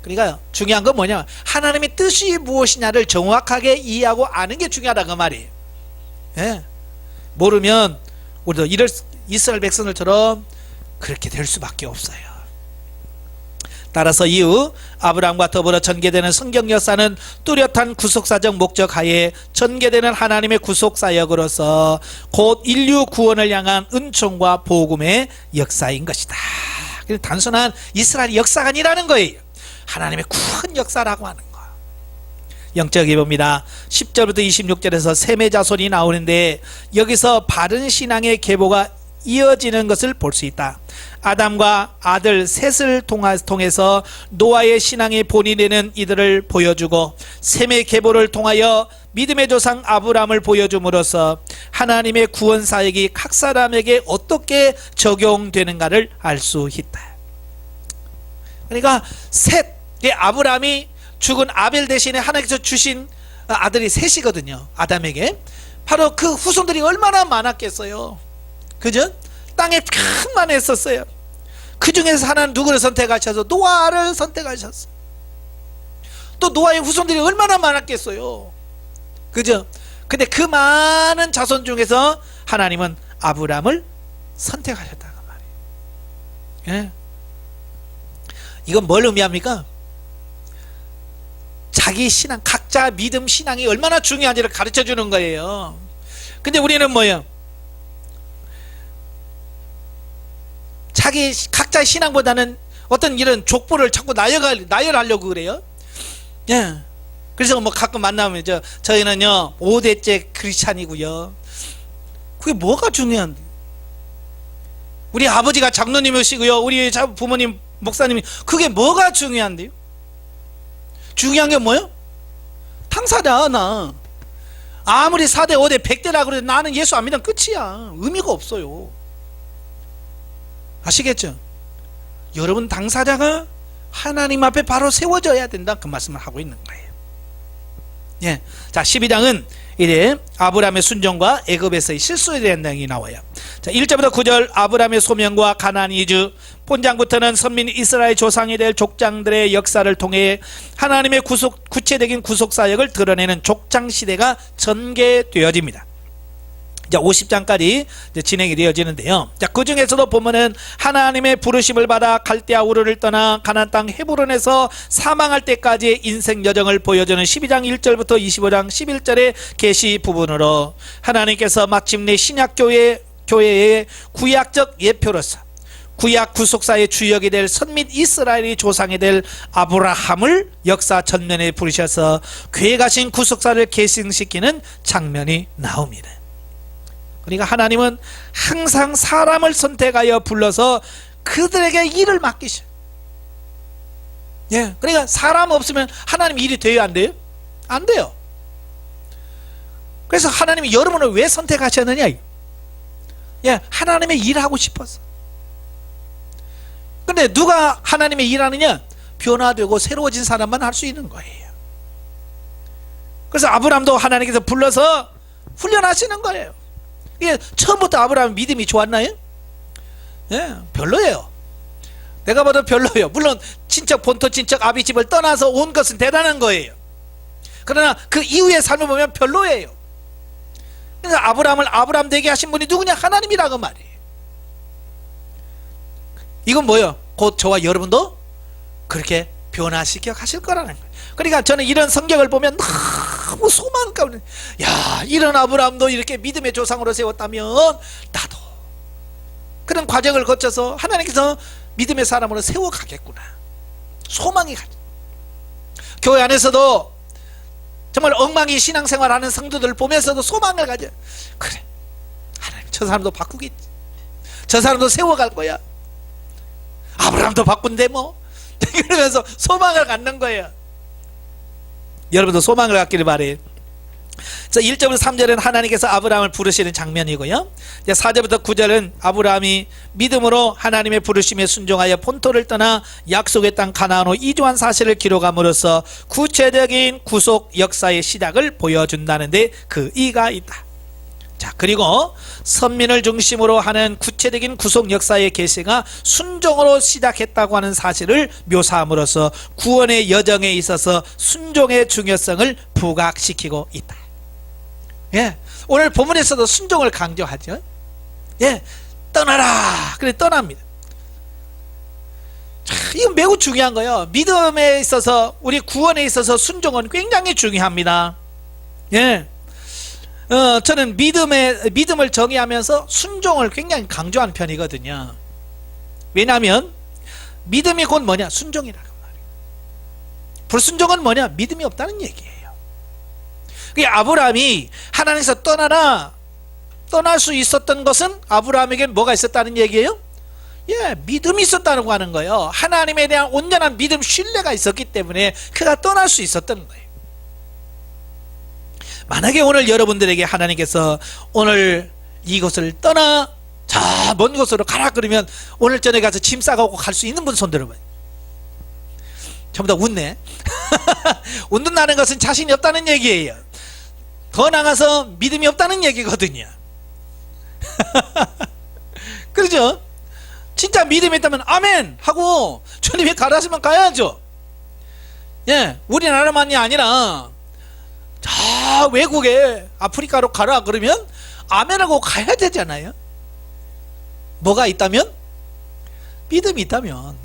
그러니까 중요한 건 뭐냐, 하나님의 뜻이 무엇이냐를 정확하게 이해하고 아는 게 중요하다 그 말이에요. 예. 모르면 우리도 이스라엘 백성들처럼 그렇게 될 수밖에 없어요. 따라서 이후 아브라함과 더불어 전개되는 성경 역사는 뚜렷한 구속사적 목적 하에 전개되는 하나님의 구속사역으로서 곧 인류 구원을 향한 은총과 복음의 역사인 것이다. 단순한 이스라엘 역사가 아니라는 거예요. 하나님의 구원 역사라고 하는 거. 영적이 봅니다. 10절부터 26절에서 셈의 자손이 나오는데 여기서 바른 신앙의 계보가 이어지는 것을 볼 수 있다. 아담과 아들 셋을 통해서 노아의 신앙의 본이 되는 이들을 보여주고 셈의 계보를 통하여 믿음의 조상 아브라함을 보여줌으로써 하나님의 구원 사역이 각 사람에게 어떻게 적용되는가를 알 수 있다. 그러니까 셋의 아브라함이 죽은 아벨 대신에 하나님께서 주신 아들이 셋이거든요. 아담에게. 바로 그 후손들이 얼마나 많았겠어요. 그죠? 땅에 큰 만에 했었어요. 그 중에서 하나는 누구를 선택하셔서 노아를 선택하셨어요. 또 노아의 후손들이 얼마나 많았겠어요. 그죠? 근데 그 많은 자손 중에서 하나님은 아브라함을 선택하셨다는 말이에요. 예? 이건 뭘 의미합니까? 자기 신앙, 각자 믿음 신앙이 얼마나 중요한지를 가르쳐 주는 거예요. 근데 우리는 뭐예요? 자기 각자의 신앙보다는 어떤 이런 족보를 자꾸 나열하려고 그래요. 예. 그래서 뭐 가끔 만나면 저희는요 5대째 크리스찬이고요. 그게 뭐가 중요한데? 우리 아버지가 장로님이시고요, 우리 부모님 목사님이, 그게 뭐가 중요한데요? 중요한 게 뭐예요? 당사자. 나 아무리 4대 5대 100대라 그래도 나는 예수 안 믿으면 끝이야. 의미가 없어요. 아시겠죠? 여러분 당사자가 하나님 앞에 바로 세워져야 된다, 그 말씀을 하고 있는 거예요. 예. 자, 12장은 이래 아브라함의 순종과 애굽에서의 실수에 대한 내용이 나와요. 자, 1절부터 9절 아브라함의 소명과 가나안 이주, 본장부터는 선민 이스라엘 조상이 될 족장들의 역사를 통해 하나님의 구체적인 구속사역을 드러내는 족장시대가 전개되어집니다. 자, 50장까지 진행이 되어지는데요. 자, 그 중에서도 보면은 하나님의 부르심을 받아 갈대아 우르를 떠나 가나안 땅 헤브론에서 사망할 때까지의 인생 여정을 보여주는 12장 1절부터 25장 11절의 계시 부분으로 하나님께서 마침내 신약 교회의 구약적 예표로서 구약 구속사의 주역이 될 선민 이스라엘의 조상이 될 아브라함을 역사 전면에 부르셔서 계획하신 구속사를 계승시키는 장면이 나옵니다. 그러니까 하나님은 항상 사람을 선택하여 불러서 그들에게 일을 맡기셔. 예, 그러니까 사람 없으면 하나님 일이 돼요, 안 돼요? 안 돼요. 그래서 하나님이 여러분을 왜 선택하셨느냐? 예, 하나님의 일하고 싶었어. 근데 누가 하나님의 일하느냐? 변화되고 새로워진 사람만 할 수 있는 거예요. 그래서 아브라함도 하나님께서 불러서 훈련하시는 거예요. 예, 처음부터 아브라함 믿음이 좋았나요? 예, 별로예요. 내가 봐도 별로예요. 물론 친척 본토 친척 아비 집을 떠나서 온 것은 대단한 거예요. 그러나 그 이후의 삶을 보면 별로예요. 그래서 아브라함을 아브라함 되게 하신 분이 누구냐? 하나님이라고 말이에요. 이건 뭐예요? 곧 저와 여러분도 그렇게 변화시켜 가실 거라는 거예요. 그러니까 저는 이런 성경을 보면 너무 소망 가운데, 야, 이런 아브라함도 이렇게 믿음의 조상으로 세웠다면 나도 그런 과정을 거쳐서 하나님께서 믿음의 사람으로 세워가겠구나, 소망이 가죠. 교회 안에서도 정말 엉망이 신앙생활하는 성도들을 보면서도 소망을 가져. 그래, 하나님 저 사람도 바꾸겠지, 저 사람도 세워갈 거야, 아브라함도 바꾼대 뭐 그러면서 소망을 갖는 거예요. 여러분도 소망을 갖기를 바래요. 1절부터 3절은 하나님께서 아브라함을 부르시는 장면이고요. 4절부터 9절은 아브라함이 믿음으로 하나님의 부르심에 순종하여 본토를 떠나 약속의 땅 가나안으로 이주한 사실을 기록함으로써 구체적인 구속 역사의 시작을 보여준다는데 그 이가 있다. 자, 그리고 선민을 중심으로 하는 구체적인 구속 역사의 계시가 순종으로 시작했다고 하는 사실을 묘사함으로써 구원의 여정에 있어서 순종의 중요성을 부각시키고 있다. 예, 오늘 본문에서도 순종을 강조하죠. 예, 떠나라. 그래 떠납니다. 자, 이건 매우 중요한 거예요. 믿음에 있어서, 우리 구원에 있어서 순종은 굉장히 중요합니다. 예, 저는 믿음을 정의하면서 순종을 굉장히 강조한 편이거든요. 왜냐하면 믿음이 곧 뭐냐? 순종이라고 말이에요. 불순종은 뭐냐? 믿음이 없다는 얘기예요. 그게 아브라함이 하나님에서 떠날 수 있었던 것은 아브라함에겐 뭐가 있었다는 얘기예요? 예, 믿음이 있었다고 하는 거예요. 하나님에 대한 온전한 믿음, 신뢰가 있었기 때문에 그가 떠날 수 있었던 거예요. 만약에 오늘 여러분들에게 하나님께서 오늘 이곳을 떠나 자, 먼 곳으로 가라 그러면 오늘 저녁에 가서 짐 싸가고 갈 수 있는 분 손 들어봐요. 전부 다 웃네. 웃는다는 것은 자신이 없다는 얘기예요. 더 나가서 믿음이 없다는 얘기거든요. 그렇죠? 진짜 믿음이 있다면 아멘 하고 주님이 가라 하시면 가야죠. 예, 우리나라만이 아니라 자, 외국에 아프리카로 가라 그러면 아멘하고 가야 되잖아요. 뭐가 있다면? 믿음이 있다면.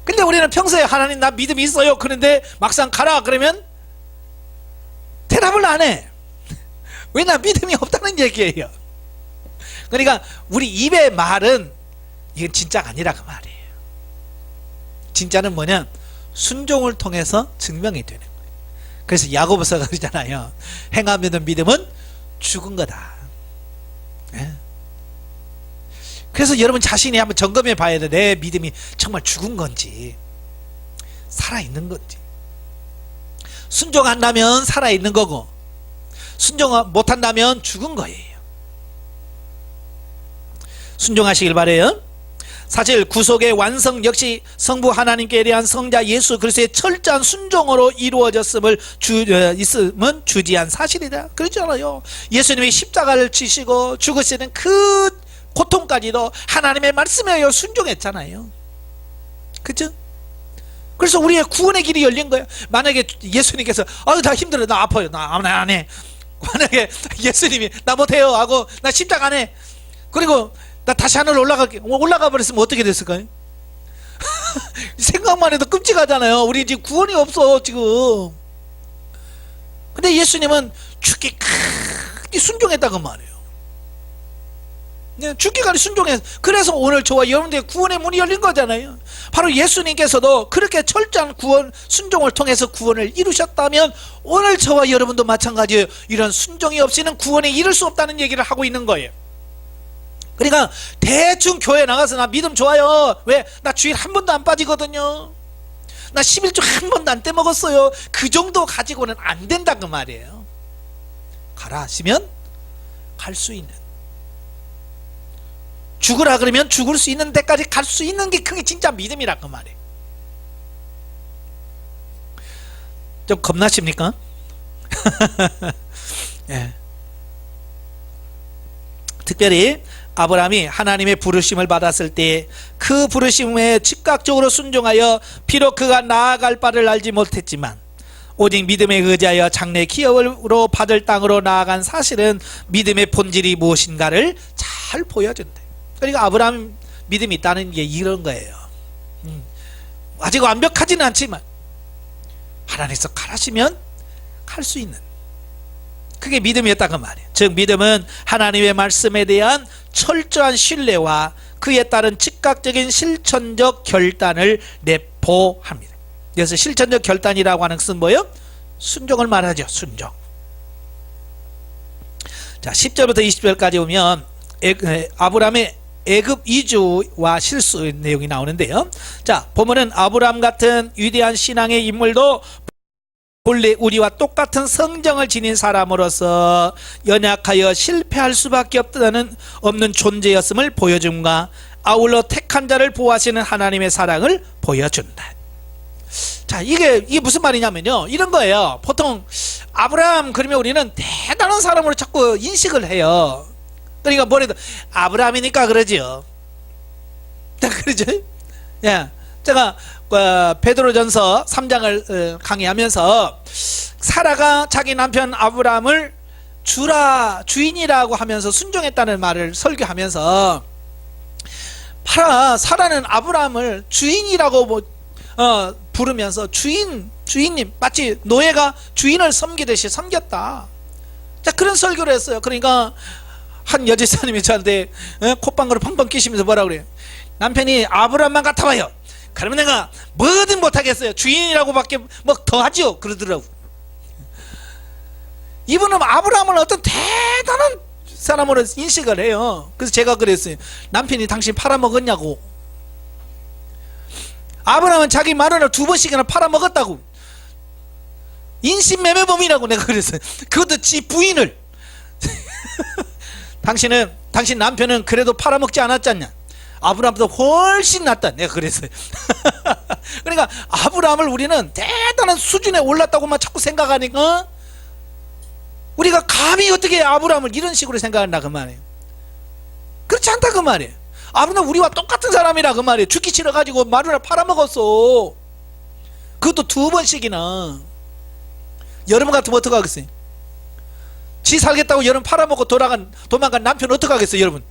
근데 우리는 평소에 하나님 나 믿음이 있어요 그런데 막상 가라 그러면 대답을 안 해. 왜냐? 믿음이 없다는 얘기예요. 그러니까 우리 입의 말은 이건 진짜가 아니라 그 말이에요. 진짜는 뭐냐? 순종을 통해서 증명이 되는 거예요. 그래서 야고보서가 그러잖아요. 행하면 믿음은 죽은 거다. 예? 그래서 여러분 자신이 한번 점검해 봐야 돼. 내 믿음이 정말 죽은 건지 살아있는 건지. 순종한다면 살아있는 거고 순종 못한다면 죽은 거예요. 순종하시길 바래요. 사실 구속의 완성 역시 성부 하나님께 대한 성자 예수 그리스도의 철저한 순종으로 이루어졌음을 있음은 주지한 사실이다. 그렇잖아요. 예수님이 십자가를 지시고 죽으시는 그 고통까지도 하나님의 말씀에 의해 순종했잖아요. 그죠? 그래서 우리의 구원의 길이 열린 거예요. 만약에 예수님께서 나 힘들어, 나 아파요, 나 안 해. 만약에 예수님이 나 못해요 하고 나 십자가 안 해. 그리고 나 다시 하늘 올라갈게. 올라가 버렸으면 어떻게 됐을까요? 생각만 해도 끔찍하잖아요. 우리 지금 구원이 없어 지금. 근데 예수님은 죽기까지 순종했다고 말해요. 네, 죽기까지 순종했어. 그래서 오늘 저와 여러분들의 구원의 문이 열린 거잖아요. 바로 예수님께서도 그렇게 철저한 구원 순종을 통해서 구원을 이루셨다면 오늘 저와 여러분도 마찬가지예요. 이런 순종이 없이는 구원에 이를 수 없다는 얘기를 하고 있는 거예요. 그러니까 대충 교회 나가서 나 믿음 좋아요. 왜? 나 주일 한 번도 안 빠지거든요. 나 11조 한 번도 안 떼먹었어요. 그 정도 가지고는 안 된다 그 말이에요. 가라 하시면 갈 수 있는, 죽으라 그러면 죽을 수 있는 데까지 갈 수 있는 게 그게 진짜 믿음이라 그 말이에요. 좀 겁나십니까? 예. 특별히 아브라함이 하나님의 부르심을 받았을 때 그 부르심에 즉각적으로 순종하여 비록 그가 나아갈 바를 알지 못했지만 오직 믿음에 의지하여 장래 기업으로 받을 땅으로 나아간 사실은 믿음의 본질이 무엇인가를 잘 보여준다. 그러니까 아브라함 믿음이 있다는 게 이런 거예요. 아직 완벽하지는 않지만 하나님께서 가라시면 갈 수 있는, 그게 믿음이었다고 말이에요. 즉 믿음은 하나님의 말씀에 대한 철저한 신뢰와 그에 따른 즉각적인 실천적 결단을 내포합니다. 그래서 실천적 결단이라고 하는 것은 뭐예요? 순종을 말하죠. 순종. 자, 10절부터 20절까지 보면 아브라함의 애굽 이주와 실수 내용이 나오는데요. 자, 보면은 아브라함 같은 위대한 신앙의 인물도 본래 우리와 똑같은 성정을 지닌 사람으로서 연약하여 실패할 수밖에 없는 존재였음을 보여줌과 아울러 택한 자를 보호하시는 하나님의 사랑을 보여준다. 자, 이게 무슨 말이냐면요, 이런 거예요. 보통 아브라함 그러면 우리는 대단한 사람으로 자꾸 인식을 해요. 그러니까 뭐래도 아브라함이니까 그러지요. 그러죠? 예. 제가 베드로전서 3장을 강의하면서 사라가 자기 남편 아브라함을 주인이라고 하면서 순종했다는 말을 설교하면서, 사라는 아브라함을 주인이라고 부르면서 주인님, 마치 노예가 주인을 섬기듯이 섬겼다. 자, 그런 설교를 했어요. 그러니까 한 여지사님이 저한테 콧방구를 펑펑 끼시면서 뭐라 그래요? 남편이 아브라함만 같아봐요. 그러면 내가 뭐든 못하겠어요. 주인이라고밖에 뭐 더 하죠. 그러더라고. 이분은 아브라함을 어떤 대단한 사람으로 인식을 해요. 그래서 제가 그랬어요. 남편이 당신 팔아먹었냐고. 아브라함은 자기 마누라를 2번씩이나 팔아먹었다고. 인신매매범이라고 내가 그랬어요. 그것도 지 부인을. 당신 남편은 그래도 팔아먹지 않았잖냐. 아브라함보다 훨씬 낫다. 내가 그랬어요. 그러니까 아브라함을 우리는 대단한 수준에 올랐다고만 자꾸 생각하니까, 우리가 감히 어떻게 아브라함을 이런 식으로 생각한다 그 말이에요. 그렇지 않다 그 말이에요. 아브라함은 우리와 똑같은 사람이라 그 말이에요. 죽기 싫어가지고 마누라 팔아먹었어. 그것도 2번씩이나. 여러분 같으면 어떡하겠어요? 지 살겠다고 여러분 팔아먹고 도망간 남편 어떡하겠어요 여러분?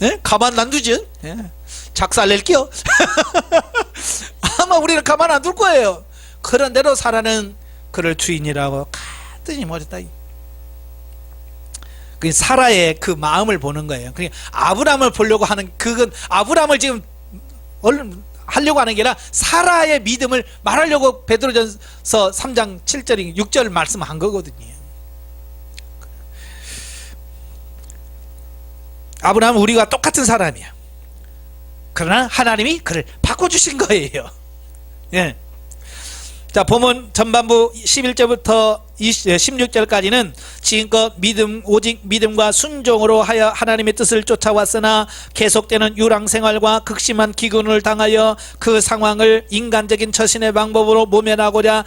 예? 가만 안 두죠? 예. 작살낼게요. 아마 우리는 가만 안 둘 거예요. 그런 대로 사라는 그를 주인이라고 가뜩이 못했다. 그 사라의 그 마음을 보는 거예요. 그러니까 아브라함을 보려고 하는, 그건 아브라함을 지금 하려고 하는 게 아니라 사라의 믿음을 말하려고 베드로전서 3장 7절 6절 말씀한 거거든요. 아브라함은 우리가 똑같은 사람이야. 그러나 하나님이 그를 바꿔주신 거예요. 예. 자, 본문 전반부 11절부터 16절까지는 지금껏 오직 믿음과 순종으로 하여 하나님의 뜻을 쫓아왔으나 계속되는 유랑생활과 극심한 기근을 당하여 그 상황을 인간적인 처신의 방법으로 모면하고자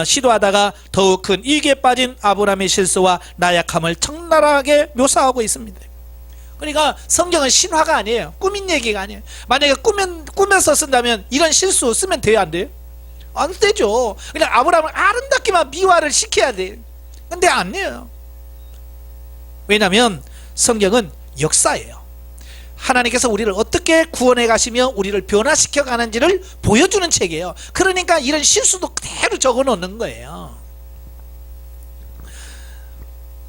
시도하다가 더욱 큰 위기에 빠진 아브라함의 실수와 나약함을 적나라하게 묘사하고 있습니다. 그러니까 성경은 신화가 아니에요. 꾸민 얘기가 아니에요. 만약에 꾸며서 쓴다면 이런 실수 쓰면 돼요, 안 돼요? 안 되죠. 그냥 아브라함을 아름답게만 미화를 시켜야 돼요. 근데 안 돼요. 왜냐하면 성경은 역사예요. 하나님께서 우리를 어떻게 구원해 가시며 우리를 변화시켜 가는지를 보여주는 책이에요. 그러니까 이런 실수도 그대로 적어 놓는 거예요.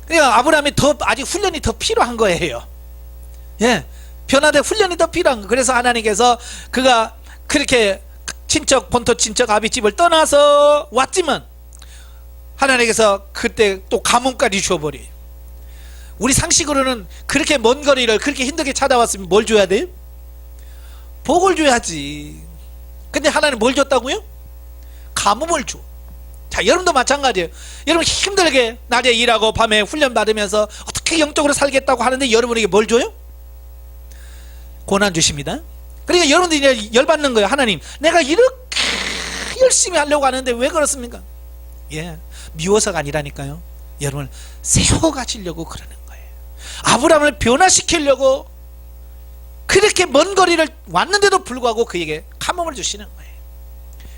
그러니까 아브라함이 아직 훈련이 더 필요한 거예요. 예, 변화될 훈련이 더 필요한 거. 그래서 하나님께서 그가 그렇게 본토 친척 아비집을 떠나서 왔지만 하나님께서 그때 또 가문까지 주어버려요. 우리 상식으로는 그렇게 먼 거리를 그렇게 힘들게 찾아왔으면 뭘 줘야 돼요? 복을 줘야지. 근데 하나님 뭘 줬다고요? 가뭄을 줘. 자, 여러분도 마찬가지예요. 여러분 힘들게 낮에 일하고 밤에 훈련 받으면서 어떻게 영적으로 살겠다고 하는데 여러분에게 뭘 줘요? 고난 주십니다. 그러니까 여러분들이 이제 열받는 거예요. 하나님, 내가 이렇게 열심히 하려고 하는데 왜 그렇습니까? 예, 미워서가 아니라니까요. 여러분을 세워가시려고 그러는 거예요. 아브라함을 변화시키려고 그렇게 먼 거리를 왔는데도 불구하고 그에게 가뭄을 주시는 거예요.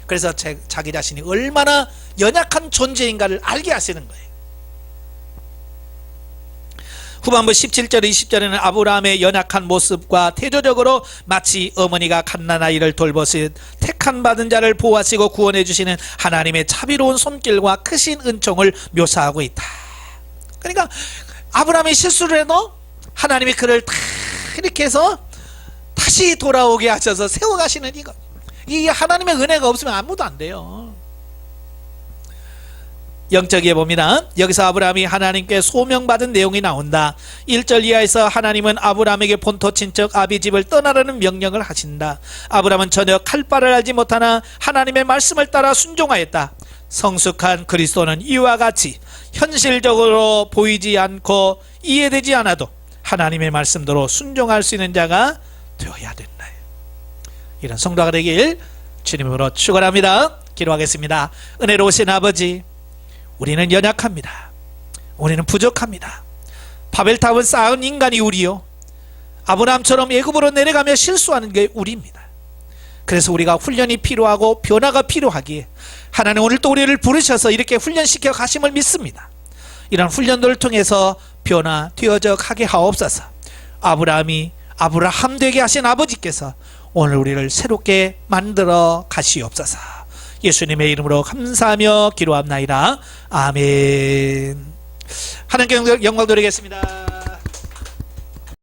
그래서 자기 자신이 얼마나 연약한 존재인가를 알게 하시는 거예요. 후반부 17절 20절에는 아브라함의 연약한 모습과 태도적으로 마치 어머니가 갓난아이를 돌보듯 택한 받은 자를 보호하시고 구원해 주시는 하나님의 자비로운 손길과 크신 은총을 묘사하고 있다. 그러니까 아브라함이 실수를 해도 하나님이 그를 다 이렇게 해서 다시 돌아오게 하셔서 세워가시는 이거. 이 하나님의 은혜가 없으면 아무도 안 돼요. 영적에 봅니다. 여기서 아브라함이 하나님께 소명받은 내용이 나온다. 1절 이하에서 하나님은 아브라함에게 본토 친척 아비집을 떠나라는 명령을 하신다. 아브라함은 전혀 칼 바를 알지 못하나 하나님의 말씀을 따라 순종하였다. 성숙한 그리스도는 이와 같이 현실적으로 보이지 않고 이해되지 않아도 하나님의 말씀대로 순종할 수 있는 자가 되어야 된다. 이런 성도가 되길 주님으로 축원합니다. 기도하겠습니다. 은혜로우신 아버지, 우리는 연약합니다. 우리는 부족합니다. 바벨탑을 쌓은 인간이 우리요, 아브라함처럼 애굽으로 내려가며 실수하는 게 우리입니다. 그래서 우리가 훈련이 필요하고 변화가 필요하기에 하나님 오늘 또 우리를 부르셔서 이렇게 훈련시켜 가심을 믿습니다. 이런 훈련들을 통해서 변화되어져 가게 하옵소서. 아브라함 되게 하신 아버지께서 오늘 우리를 새롭게 만들어 가시옵소서. 예수님의 이름으로 감사하며 기도합나이다. 아멘. 하나님께 영광 드리겠습니다.